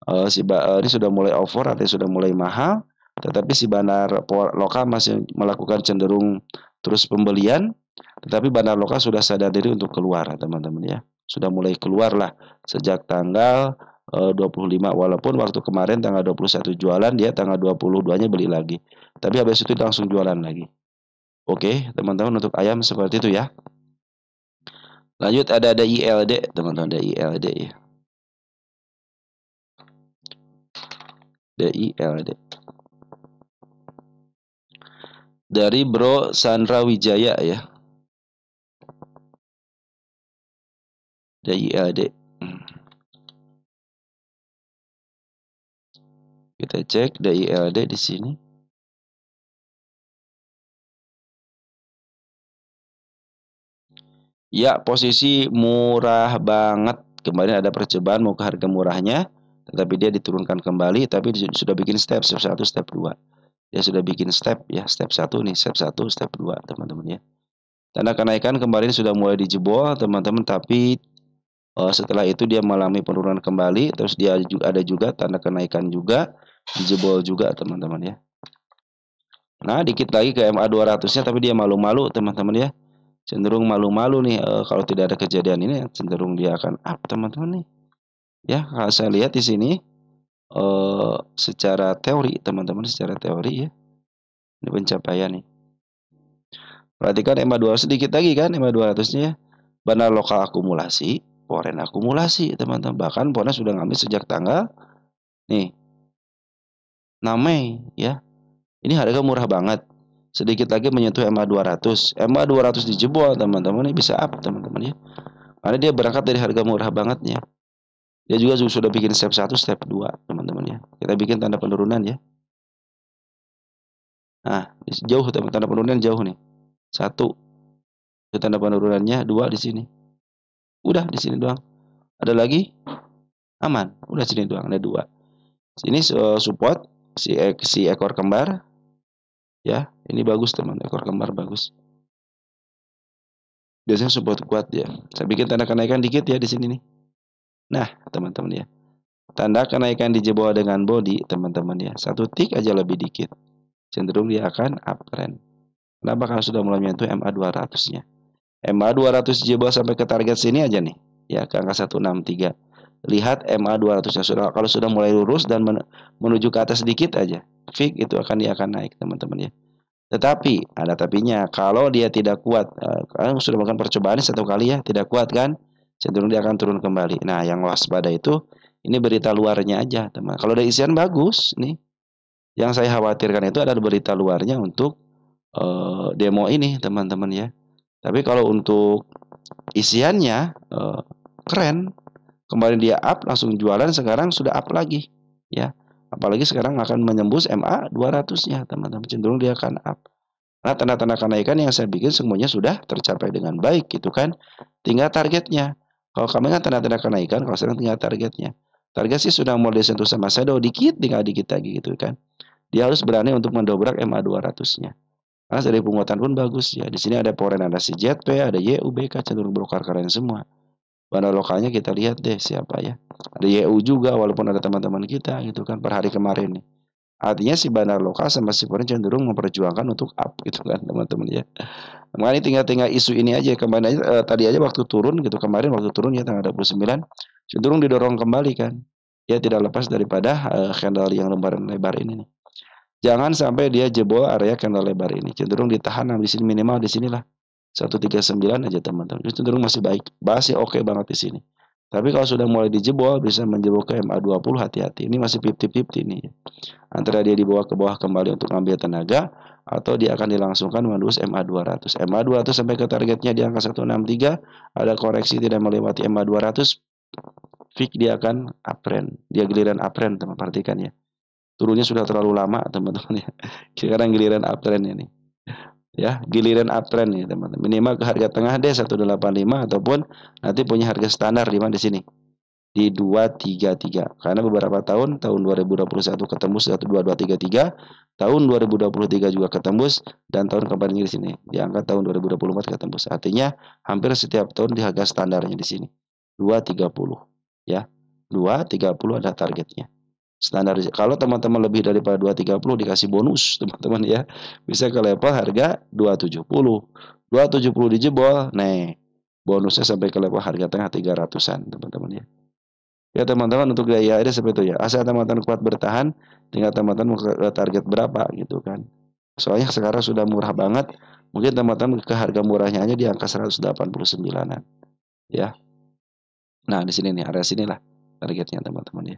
ini sudah mulai over atau sudah mulai mahal, tetapi si bandar lokal masih melakukan cenderung terus pembelian. Tetapi Bandar Lokal sudah sadar diri untuk keluar, teman-teman ya. Sudah mulai keluar lah sejak tanggal 25, walaupun waktu kemarin tanggal 21 jualan, dia tanggal 22-nya beli lagi. Tapi habis itu langsung jualan lagi. Oke, teman-teman, untuk ayam seperti itu ya. Lanjut ada ILD, teman-teman, ada ILD ya. DILD. Dari Bro Sandra Wijaya ya. DILD. Kita cek DILD di sini. Ya, posisi murah banget. Kemarin ada percobaan mau ke harga murahnya, tetapi dia diturunkan kembali, tapi sudah bikin step 1, step 2. Dia sudah bikin step ya, step 1 nih, step 1, step 2, teman-teman ya. Tanda kenaikan kemarin sudah mulai dijebol, teman-teman, tapi setelah itu dia mengalami penurunan kembali, terus dia juga ada juga tanda kenaikan juga, dijebol juga, teman-teman ya. Nah, dikit lagi ke MA 200-nya, tapi dia malu-malu, teman-teman ya. Cenderung malu-malu nih kalau tidak ada kejadian ini, cenderung dia akan up, teman-teman nih. Ya, kalau saya lihat di sini secara teori, teman-teman, secara teori ya. Ini pencapaian nih. Perhatikan MA 200 sedikit lagi kan, MA 200-nya ya. Bandar lokal akumulasi, foreign akumulasi, teman-teman. Bahkan foreign sudah ngambil sejak tanggal nih 6 Mei ya. Ini harga murah banget. Sedikit lagi menyentuh MA 200. MA 200 dijebol, teman-teman, ini bisa up, teman-teman ya. Karena dia berangkat dari harga murah bangetnya. Dia juga sudah bikin step 1, step 2, teman-teman ya. Kita bikin tanda penurunan ya. Nah, jauh, teman, tanda penurunan jauh nih. 1. Itu tanda penurunannya, 2 di sini. Udah di sini doang. Ada lagi? Aman. Udah sini doang, ada 2. Sini support si ekor kembar. Ya, ini bagus, teman. Ekor kembar bagus. Biasanya support kuat ya. Saya bikin tanda kenaikan dikit ya di sini nih. Nah, teman-teman ya. Tanda kenaikan dijebol dengan body, teman-teman ya. 1 tick aja lebih dikit. Cenderung dia akan uptrend. Kenapa? Karena sudah mulai menyentuh MA 200-nya. MA 200 jebol sampai ke target sini aja nih. Ya, ke angka 163. Lihat MA 200-nya kalau sudah mulai lurus dan menuju ke atas sedikit aja. Fix itu dia akan naik, teman-teman ya. Tetapi ada tapinya, kalau dia tidak kuat, kalian sudah melakukan percobaan 1 kali ya, tidak kuat kan, cenderung dia akan turun kembali. Nah, yang waspada itu ini berita luarnya aja, teman. Kalau ada isian bagus nih. Yang saya khawatirkan itu adalah berita luarnya untuk demo ini, teman-teman ya. Tapi kalau untuk isiannya keren. Kemarin dia up, langsung jualan, sekarang sudah up lagi ya. Apalagi sekarang akan menembus MA 200-nya, teman-teman. Cenderung dia akan up. Nah, tanda-tanda kenaikan yang saya bikin semuanya sudah tercapai dengan baik gitu kan. Tinggal targetnya. Kalau kami kan tanda-tanda kenaikan, kalau sekarang tinggal targetnya. Target sih sudah mulai disentuh sama shadow dikit, tinggal dikit lagi gitu kan. Dia harus berani untuk mendobrak MA 200-nya. Karena dari penguatan pun bagus ya. Di sini ada foreign, ada CJP, ada YUBK, cenderung broker keren semua. Bandar lokalnya kita lihat deh siapa ya. Ada YU juga walaupun ada teman-teman kita gitu kan per hari kemarin nih. Artinya si bandar lokal sama si foreign cenderung memperjuangkan untuk up gitu kan, teman-teman ya. Makanya tinggal isu ini aja kemarin aja tadi aja waktu turun gitu, kemarin waktu turun ya tanggal 29 cenderung didorong kembali kan. Ya tidak lepas daripada candle yang lembaran lebar ini nih. Jangan sampai dia jebol area candle lebar ini. Cenderung ditahan di sini minimal di sinilah. 139 aja, teman-teman. Itu cenderung masih baik. Masih oke banget di sini. Tapi kalau sudah mulai dijebol bisa menjebol ke MA 20, hati-hati. Ini masih 50-50 nih. Antara dia dibawa ke bawah kembali untuk mengambil tenaga atau dia akan dilangsungkan menembus MA 200. MA 200 sampai ke targetnya di angka 163, ada koreksi tidak melewati MA 200, fix dia akan uptrend. Dia giliran uptrend, teman, perhatikan ya. Turunnya sudah terlalu lama, teman-teman ya. Sekarang giliran uptrendnya nih. Ya, giliran uptrend nih, teman-teman. Minimal ke harga tengah deh 185 ataupun nanti punya harga standar di mana di sini. Di 233. Karena beberapa tahun 2021 ketembus 12233, tahun 2023 juga ketembus dan tahun kemarin di sini. Di angka tahun 2024 ketembus. Artinya hampir setiap tahun di harga standarnya di sini. 230 ya. 230 ada targetnya. Standar kalau teman-teman lebih daripada 230 dikasih bonus teman-teman ya. Bisa ke level harga 270. 270 dijebol, nih bonusnya sampai ke level harga tengah 300-an teman-teman ya. Ya teman-teman untuk gaya ada seperti itu ya. Asal teman-teman kuat bertahan, tinggal teman-teman mau ke target berapa gitu kan. Soalnya sekarang sudah murah banget. Mungkin teman-teman ke harga murahnya aja di angka 189-an ya. Nah, di sini nih, area sinilah targetnya teman-teman ya.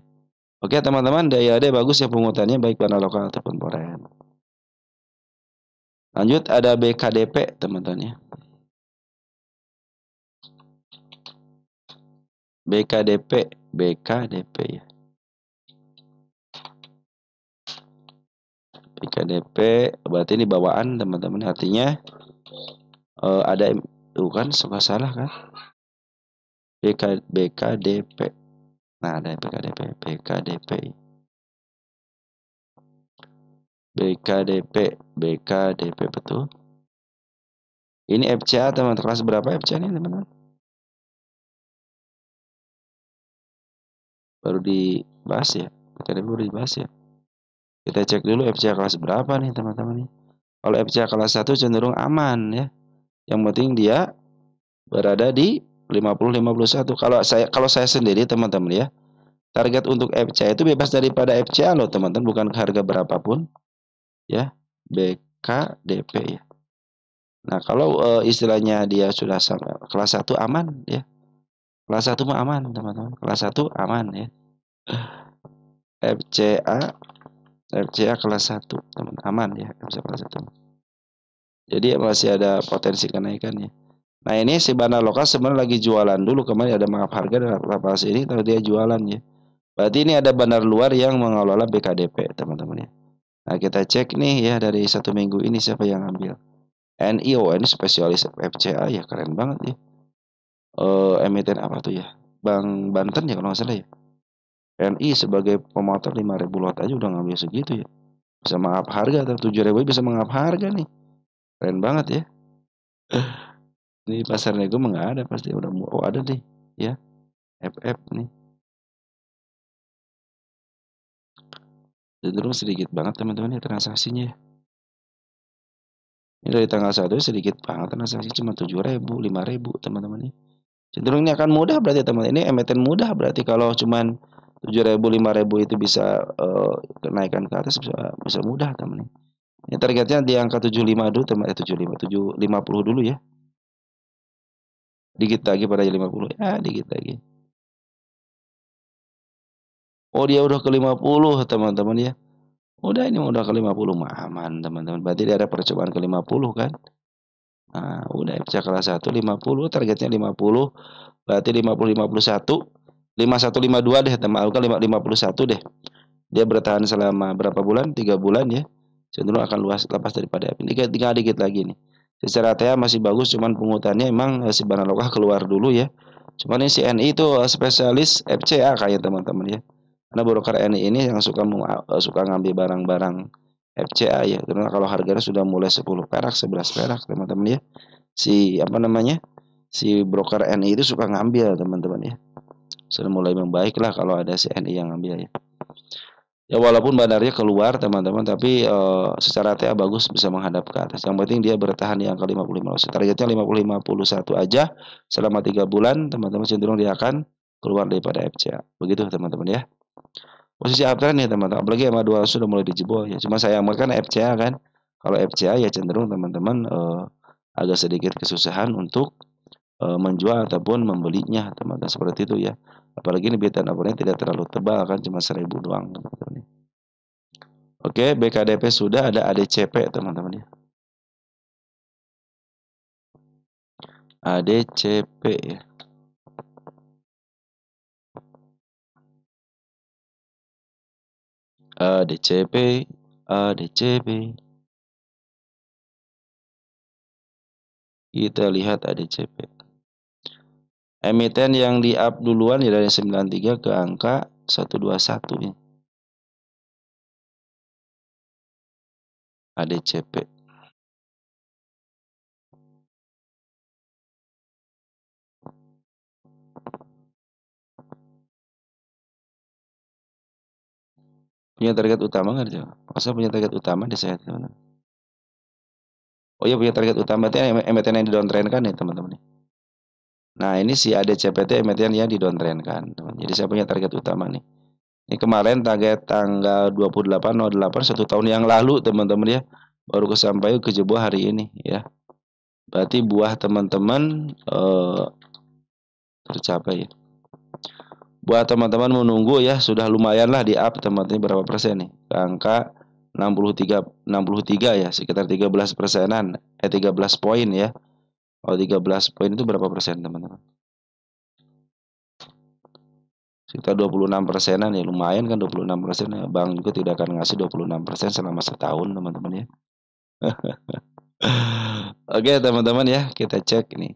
Oke teman-teman, daya ada bagus ya penguatannya baik pada lokal ataupun foreign. Lanjut ada BKDP teman-teman ya. BKDP, BKDP ya. BKDP berarti ini bawaan teman-teman, artinya ada kan suka salah kan? BKDP. Nah, ada BKDP, BKDP. BKDP, BKDP betul. Ini FCA teman-teman, kelas berapa FCA ini teman-teman? Baru dibahas ya. BKDP baru dibahas ya. Kita cek dulu FCA kelas berapa nih teman-teman nih. Kalau FCA kelas 1 cenderung aman ya. Yang penting dia berada di 50-51. Kalau saya sendiri teman-teman ya, target untuk FCA itu bebas daripada FCA loh teman-teman, bukan harga berapapun ya. BKDP ya. Nah, kalau istilahnya dia sudah sampai kelas 1 aman ya. Kelas 1 mah aman teman-teman. Kelas 1 aman ya. FCA FCA kelas 1 teman, aman ya FCA kelas 1. Jadi masih ada potensi kenaikan ya. Nah, ini si Bana Lokal sebenarnya lagi jualan dulu, kemarin ada maaf harga dan lepas ini kalau dia jualan ya. Berarti ini ada bandar luar yang mengelola BKDP teman-teman ya. Nah, kita cek nih ya dari 1 minggu ini siapa yang ambil. NIO ini spesialis FCA ya, keren banget ya. Emiten apa tuh ya? Bank Banten ya kalau nggak salah ya. NI sebagai pemotor 5.000 lot aja udah ngambil segitu ya. Bisa mengap harga atau 7.000 bisa mengap harga nih. Keren banget ya. Ini pasar nego mah nggak ada pasti udah oh ada nih ya. FF nih. Cenderung sedikit banget teman-teman ya transaksinya ya. Ini dari tanggal 1 sedikit banget transaksi cuma 7.000, 5.000 teman-teman ya. Cenderung ini akan mudah berarti teman. Ini emiten mudah berarti kalau cuman 7.000, 5.000 itu bisa kenaikan ke atas bisa mudah teman. Ini targetnya di angka 75 dulu teman, 75, 750 dulu ya. Dikit lagi pada 50 ya, dikit lagi. Oh, dia udah ke 50 teman-teman ya. Udah ini udah ke 50 mah aman teman-teman. Berarti dia ada percobaan ke 50 kan. Nah, udah FCA kelas 1 50, targetnya 50. Berarti 50 51 5152 deh teman. Bukan 51 deh. Dia bertahan selama berapa bulan? 3 bulan ya. Cenderung akan lepas daripada ini. Tinggal dikit lagi nih. Secara TA masih bagus, cuman pungutannya emang si Bana Lokal keluar dulu ya. Cuman ini si NI itu spesialis FCA kayak teman-teman ya. Karena broker NI ini yang suka ngambil barang-barang FCA ya. Karena kalau harganya sudah mulai 10 perak, 11 perak teman-teman ya. Si apa namanya? Si broker NI itu suka ngambil teman-teman ya. Sudah mulai membaik lah kalau ada si NI yang ngambil ya. Ya walaupun bandarnya keluar teman-teman, tapi secara TA bagus bisa menghadap ke atas. Yang penting dia bertahan di angka 55. Targetnya 50-51 aja selama 3 bulan, teman-teman cenderung dia akan keluar daripada FCA. Begitu teman-teman ya. Posisi uptrend nih teman-teman, apalagi sama 2 sudah mulai dijebol ya. Cuma saya amalkan FCA kan. Kalau FCA ya cenderung teman-teman agak sedikit kesusahan untuk menjual ataupun membelinya teman-teman seperti itu ya. Apalagi ini beta laporannya tidak terlalu tebal kan, cuma 1.000 doang teman-teman. Oke, BKDP sudah, ada ADCP teman-teman ya. ADCP ya. ADCP, ADCP. Kita lihat ADCP. Emiten yang di up duluan ya dari 93 ke angka 121 ya. ADCP. Punya target utama nggak dia? Masa punya target utama di saya teman-teman? Oh iya punya target utama, berarti emiten yang di-downtrend kan ya teman-teman. Nah ini si ADCPT emiten yang di-downtrend kan teman. Jadi saya punya target utama nih. Ini kemarin target tanggal 28/08 1 tahun yang lalu teman-teman ya. Baru kesampaian kejebol hari ini ya. Berarti buah teman-teman tercapai ya. Buat teman-teman menunggu ya, sudah lumayan lah di up teman-teman berapa persen nih? Ke angka 63 ya, sekitar 13 persenan, 13 poin ya. Kalau 13 poin itu berapa persen teman-teman? Sekitar 26 persenan ya, lumayan kan 26% ya. Bank juga tidak akan ngasih 26% selama setahun teman-teman ya. Oke teman-teman ya, kita cek nih.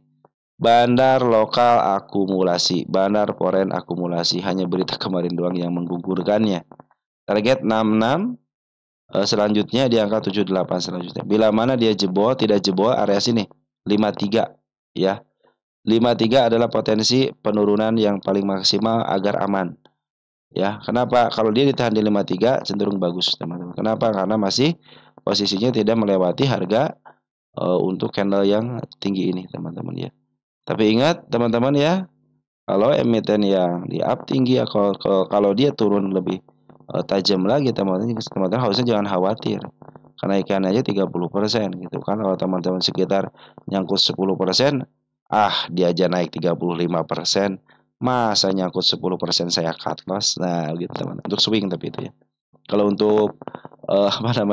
Bandar lokal akumulasi, bandar foreign akumulasi, hanya berita kemarin doang yang menggugurkannya. Target 66, selanjutnya di angka 78 selanjutnya. Bila mana dia jebol, tidak jebol area sini 53 ya. 53 adalah potensi penurunan yang paling maksimal agar aman. Ya, kenapa? Kalau dia ditahan di 53 cenderung bagus, teman-teman. Kenapa? Karena masih posisinya tidak melewati harga untuk candle yang tinggi ini, teman-teman ya. Tapi ingat, teman-teman ya, kalau emiten yang di up tinggi ya, kalau dia turun lebih tajam lagi, teman-teman harusnya jangan khawatir. Kenaikan aja 30% gitu kan. Kalau teman-teman sekitar nyangkut 10%, dia aja naik 35%. Masa nyangkut 10% saya cut loss. Nah, gitu teman. Untuk swing tapi itu ya. Kalau untuk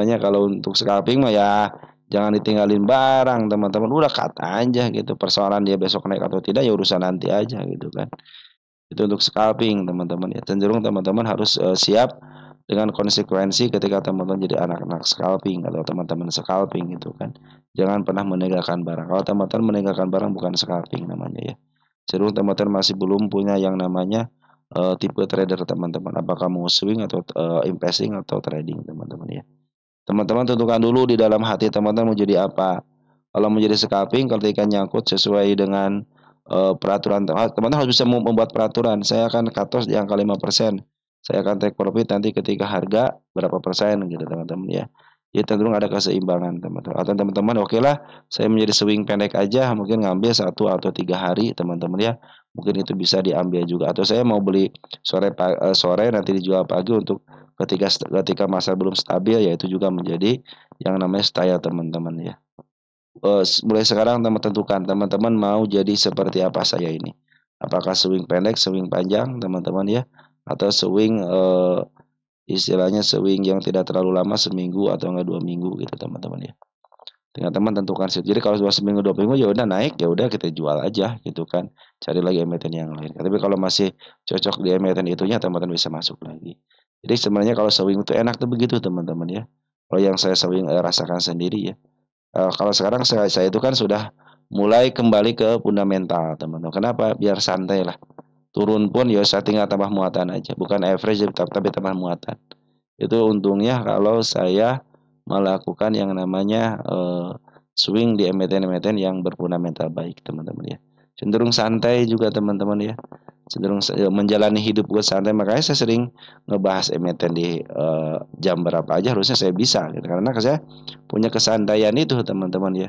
kalau untuk scalping mah ya jangan ditinggalin barang, teman-teman. Udah cut aja gitu. Persoalan dia besok naik atau tidak ya urusan nanti aja gitu kan. Itu untuk scalping, teman-teman ya. Cenderung teman-teman harus siap dengan konsekuensi ketika teman-teman jadi anak-anak scalping atau teman-teman scalping gitu kan. Jangan pernah menegakkan barang. Kalau teman-teman menegakkan barang bukan scalping namanya ya. Cenderung teman-teman masih belum punya yang namanya tipe trader teman-teman. Apakah mau swing atau investing atau trading teman-teman ya. Teman-teman tentukan dulu di dalam hati teman-teman mau jadi apa. Kalau mau jadi scalping ketika nyangkut sesuai dengan peraturan teman-teman harus bisa membuat peraturan. Saya akan cut loss di angka 5%. Saya akan take profit nanti ketika harga berapa persen gitu teman-teman ya. Jadi cenderung ada keseimbangan teman-teman. Atau teman-teman oke lah saya menjadi swing pendek aja mungkin ngambil 1 atau 3 hari teman-teman ya. Mungkin itu bisa diambil juga. Atau saya mau beli sore nanti dijual pagi untuk ketika masa belum stabil ya itu juga menjadi yang namanya style teman-teman ya. Mulai sekarang teman tentukan teman-teman mau jadi seperti apa saya ini. Apakah swing pendek, swing panjang teman-teman ya, atau swing istilahnya swing yang tidak terlalu lama seminggu atau enggak 2 minggu gitu teman-teman ya. Tinggal teman tentukan sih. Jadi kalau dua seminggu 2 minggu ya udah naik ya udah kita jual aja gitu kan. Cari lagi emiten yang lain. Tapi kalau masih cocok di emiten itunya teman-teman bisa masuk lagi. Jadi sebenarnya kalau swing itu enak tuh begitu teman-teman ya. Kalau yang saya swing rasakan sendiri ya. Kalau sekarang saya itu kan sudah mulai kembali ke fundamental teman-teman. Kenapa? Biar santai lah. Turun pun ya saya tinggal tambah muatan aja. Bukan average tapi tambah muatan. Itu untungnya kalau saya melakukan yang namanya swing di emiten-emiten yang berfundamental baik teman-teman ya. Cenderung santai juga teman-teman ya. Cenderung menjalani hidup gue santai, makanya saya sering ngebahas emiten di jam berapa aja harusnya saya bisa gitu. Karena saya punya kesantaian itu teman-teman ya.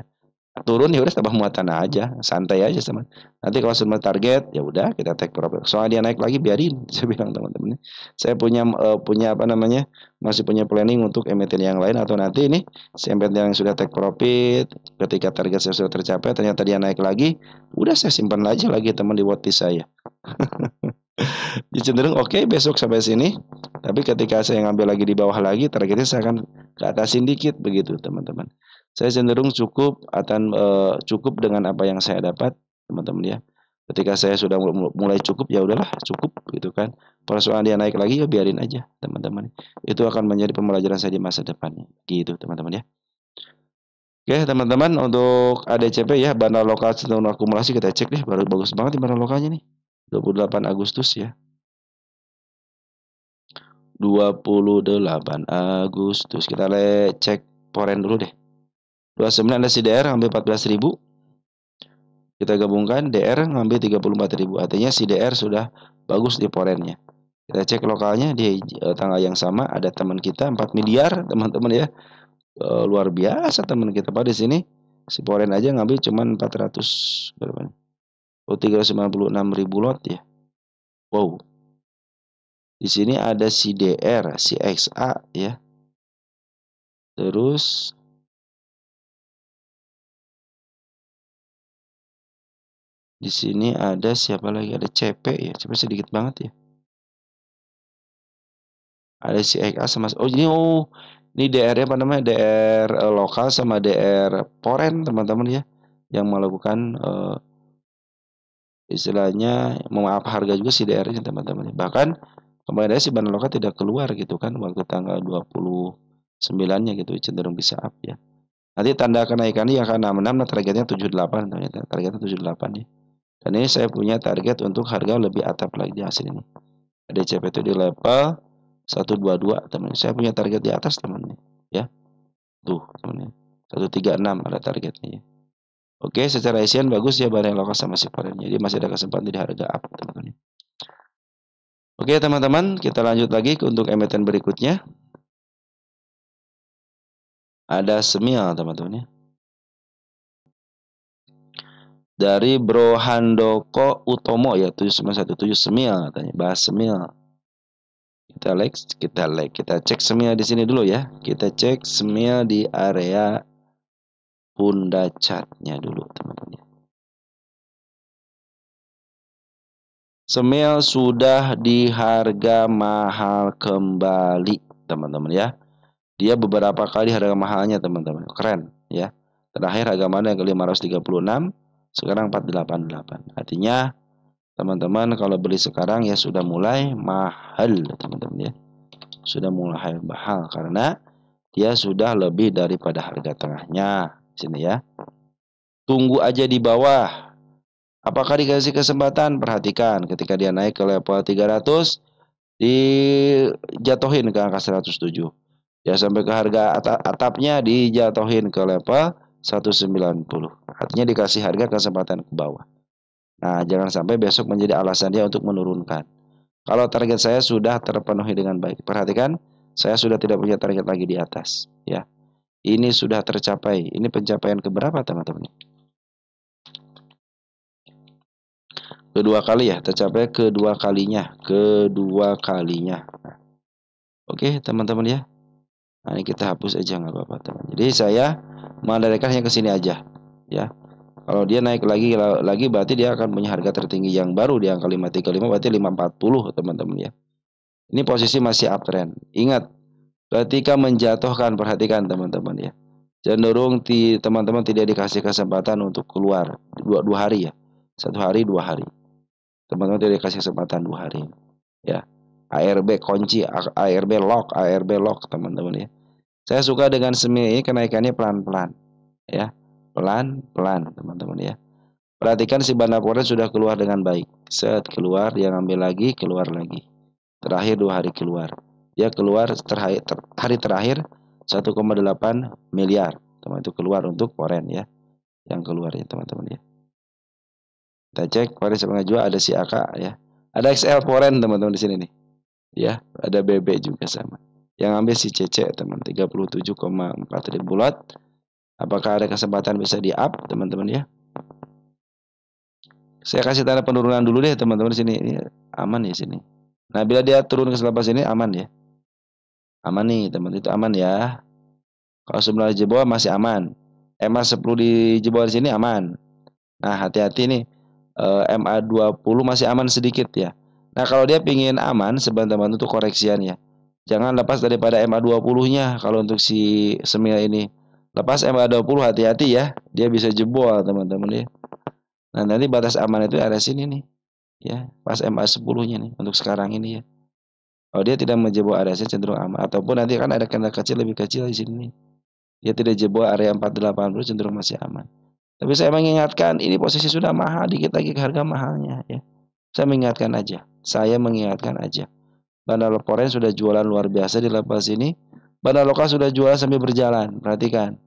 Turun ya udah tambah muatan aja, santai aja teman. Nanti kalau sudah target ya udah kita take profit. Soalnya dia naik lagi biarin, saya bilang teman-teman. Saya punya apa namanya? Masih punya planning untuk emiten yang lain atau nanti ini si emiten yang sudah take profit ketika target saya sudah tercapai ternyata dia naik lagi, udah saya simpan aja lagi teman di watchlist saya. Jadi cenderung oke besok sampai sini. Tapi ketika saya ngambil lagi di bawah lagi, targetnya saya akan ke atasin dikit begitu teman-teman. Saya cenderung cukup dengan apa yang saya dapat teman-teman ya. Ketika saya sudah mulai cukup ya udahlah cukup gitu kan. Persoalan dia naik lagi ya biarin aja teman-teman. Itu akan menjadi pembelajaran saya di masa depannya. Gitu teman-teman ya. Oke teman-teman untuk ADCP ya bandar lokal cenderung akumulasi kita cek deh baru bagus banget di bandar lokalnya nih. 28 Agustus ya. 28 Agustus. Kita cek poren dulu deh. 29 ada si DR ngambil 14.000. Kita gabungkan DR ngambil 34.000. Artinya si DR sudah bagus di porennya. Kita cek lokalnya di tanggal yang sama ada teman kita 4 miliar teman-teman ya. Luar biasa teman kita pada sini. Si Foreign aja ngambil cuman 400 berapa? Oh 356.000 lot ya. Wow. Di sini ada si DR, si XA ya. Terus di sini ada siapa lagi? Ada CP ya. CP sedikit banget ya. Ada si XA sama ini DR-nya apa namanya? DR lokal sama DR Foreign teman-teman ya. Yang melakukan istilahnya memaaf harga juga si DR-nya teman-teman. Bahkan kemarin si Bandar Lokal tidak keluar gitu kan waktu tanggal 29-nya gitu cenderung bisa up ya. Nanti tanda kenaikannya akan 66, nah targetnya 78 ternyata. Targetnya 78 ya. Dan ini saya punya target untuk harga lebih atap lagi di hasil ini. DCP itu di level 122 teman. Saya punya target di atas teman ya. Tuh teman. 136 ada targetnya ya. Oke, secara Asian bagus ya barang lokal sama si foreign. Jadi masih ada kesempatan di harga up teman-teman. Oke teman-teman, kita lanjut lagi untuk emiten berikutnya. Ada Semil teman-teman ya. Dari Bro Handoko Utomo ya 7917 Semil katanya. Bahas Semil. Kita cek Semil di sini dulu ya. Kita cek Semil di area Bunda Catnya dulu teman-teman. Semil sudah di harga mahal kembali teman-teman ya. Dia beberapa kali harga mahalnya teman-teman. Keren ya. Terakhir harga mana yang ke 536, sekarang 488. Artinya teman-teman kalau beli sekarang ya sudah mulai mahal teman-teman ya. Sudah mulai mahal karena dia sudah lebih daripada harga tengahnya. Sini ya. Tunggu aja di bawah. Apakah dikasih kesempatan? Perhatikan ketika dia naik ke level 300 dijatuhin ke angka 107. Ya sampai ke harga atapnya dijatuhin ke level 190. Artinya dikasih harga kesempatan ke bawah. Nah, jangan sampai besok menjadi alasan dia untuk menurunkan. Kalau target saya sudah terpenuhi dengan baik. Perhatikan, saya sudah tidak punya target lagi di atas, ya. Ini sudah tercapai. Ini pencapaian keberapa, teman-teman? Kedua kali ya, tercapai kedua kalinya, Nah, oke, teman-teman ya. Nah, ini kita hapus aja nggak apa-apa, teman. Jadi saya mengandalkan yang ke sini aja, ya. Kalau dia naik lagi berarti dia akan punya harga tertinggi yang baru di angka 535 berarti 540 teman-teman ya. Ini posisi masih uptrend. Ingat, ketika menjatuhkan perhatikan teman-teman ya. Cenderung teman-teman tidak dikasih kesempatan untuk keluar dua hari ya. 1 hari 2 hari. Teman-teman tidak dikasih kesempatan 2 hari ya. ARB kunci, ARB lock teman-teman ya. Saya suka dengan semi ini kenaikannya pelan-pelan ya. Pelan-pelan teman-teman ya. Perhatikan si Banda Foreign sudah keluar dengan baik. Set keluar, dia ngambil lagi, keluar lagi. Terakhir 2 hari keluar. Dia keluar hari terakhir 1,8 miliar. Teman itu keluar untuk Foreign ya. Yang keluar ya teman-teman ya. Kita cek Foreign sama jual ada si AK ya. Ada XL Foreign teman-teman di sini nih. Ya, ada BB juga sama. Yang ambil si CC teman 37,4 ribu lot. Apakah ada kesempatan bisa di up teman-teman ya? Saya kasih tanda penurunan dulu deh teman-teman sini. Ini aman ya sini. Nah, bila dia turun ke selepas ini aman ya. Aman nih, teman itu aman ya. Kalau sebelum jebol masih aman. MA10 di jebol di sini aman. Nah, hati-hati nih. MA20 masih aman sedikit ya. Nah, kalau dia pingin aman teman-teman untuk koreksian ya. Jangan lepas daripada MA20-nya kalau untuk si Semil ini. Lepas MA20 hati-hati ya. Dia bisa jebol teman-teman ya. Nah, nanti batas aman itu ada sini nih. Ya, pas MA10-nya nih untuk sekarang ini ya. Kalau dia tidak menjebol area cenderung aman ataupun nanti kan ada candle kecil lebih kecil di sini nih. Dia tidak jebol area 480 cenderung masih aman. Tapi saya mengingatkan ini posisi sudah mahal dikit lagi ke harga mahalnya ya. Saya mengingatkan aja. Saya mengingatkan aja. Bandar Foreign sudah jualan luar biasa di level sini. Bandar lokal sudah jualan sambil berjalan. Perhatikan.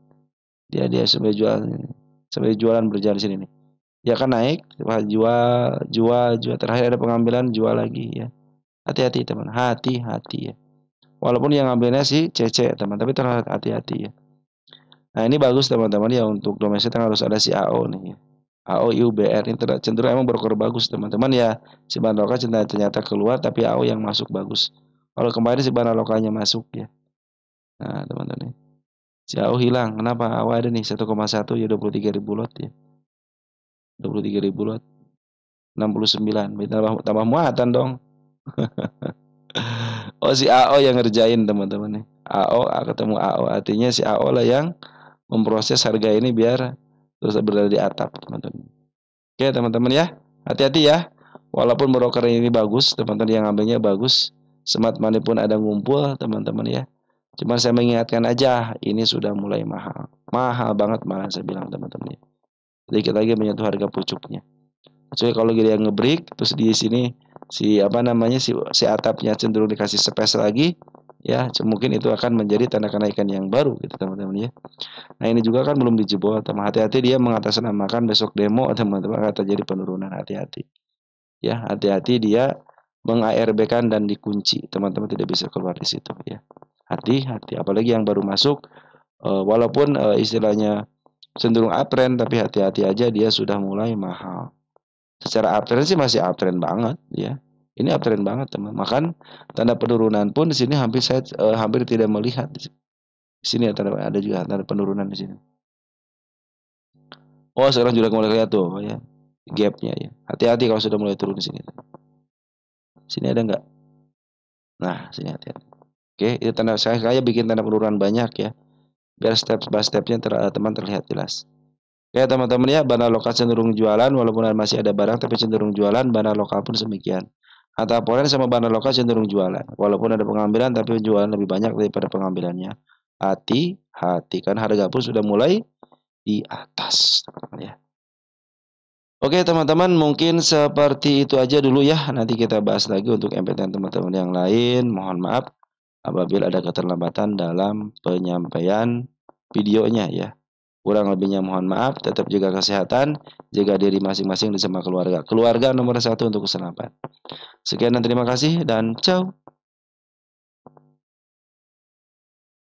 Dia sampai jualan berjalan di sini nih. Dia kan naik, jual terakhir ada pengambilan jual lagi ya. Hati-hati teman, hati-hati ya. Walaupun yang ngambilnya si CC teman, tapi terlalu hati-hati ya. Nah ini bagus teman-teman ya, untuk domestik harus ada si AO nih ya. AO IUBR ini cenderung emang broker bagus teman-teman ya. Si Banaloka ternyata keluar tapi AO yang masuk bagus. Kalau kemarin si Banalokanya masuk ya. Nah teman-teman, si AO hilang. Kenapa? AO ada nih 1,1 ya, 23.000 lot ya. 23.000 lot. 69. Tambah muatan dong. Oh si AO yang ngerjain teman-teman nih. AO ketemu AO, artinya si AO lah yang memproses harga ini biar terus berada di atap teman-teman. Oke teman-teman ya, hati-hati ya. Walaupun broker ini bagus, teman-teman yang ngambilnya bagus, smart money pun ada ngumpul teman-teman ya. Cuman saya mengingatkan aja, ini sudah mulai mahal, mahal banget malah saya bilang teman-teman ya. Sedikit lagi menyentuh harga pucuknya. Kecuali kalau dia ngebreak, terus di sini si apa namanya si atapnya cenderung dikasih space lagi, ya mungkin itu akan menjadi tanda kenaikan yang baru gitu teman-teman ya. Nah ini juga kan belum dijebol teman, hati-hati dia mengatasnamakan besok demo teman-teman akan terjadi penurunan, hati-hati ya, hati-hati dia meng-ARB-kan dan dikunci, teman-teman tidak bisa keluar di situ ya, hati-hati apalagi yang baru masuk, walaupun istilahnya cenderung uptrend tapi hati-hati aja dia sudah mulai mahal. Secara uptrend sih masih uptrend banget ya. Ini uptrend banget teman. Makan tanda penurunan pun di sini hampir saya hampir tidak melihat di sini ada juga tanda penurunan di sini. Oh, sekarang juga mulai lihat tuh ya. Gapnya ya. Hati-hati kalau sudah mulai turun di sini. Sini ada nggak? Nah, sini hati-hati. Oke, itu tanda saya bikin tanda penurunan banyak ya. Biar step by stepnya teman terlihat jelas. Ya teman-teman ya, Bana lokal cenderung jualan walaupun masih ada barang tapi cenderung jualan, Bana lokal pun demikian. Atau Forex sama Bana lokal cenderung jualan. Walaupun ada pengambilan tapi jualan lebih banyak daripada pengambilannya. Hati-hati kan harga pun sudah mulai di atas, teman-teman ya. Oke teman-teman, mungkin seperti itu aja dulu ya. Nanti kita bahas lagi untuk MPTN teman-teman yang lain. Mohon maaf apabila ada keterlambatan dalam penyampaian videonya ya. Kurang lebihnya mohon maaf, tetap jaga kesehatan, jaga diri masing-masing bersama keluarga. Keluarga nomor 1 untuk keselamatan. Sekian dan terima kasih dan ciao.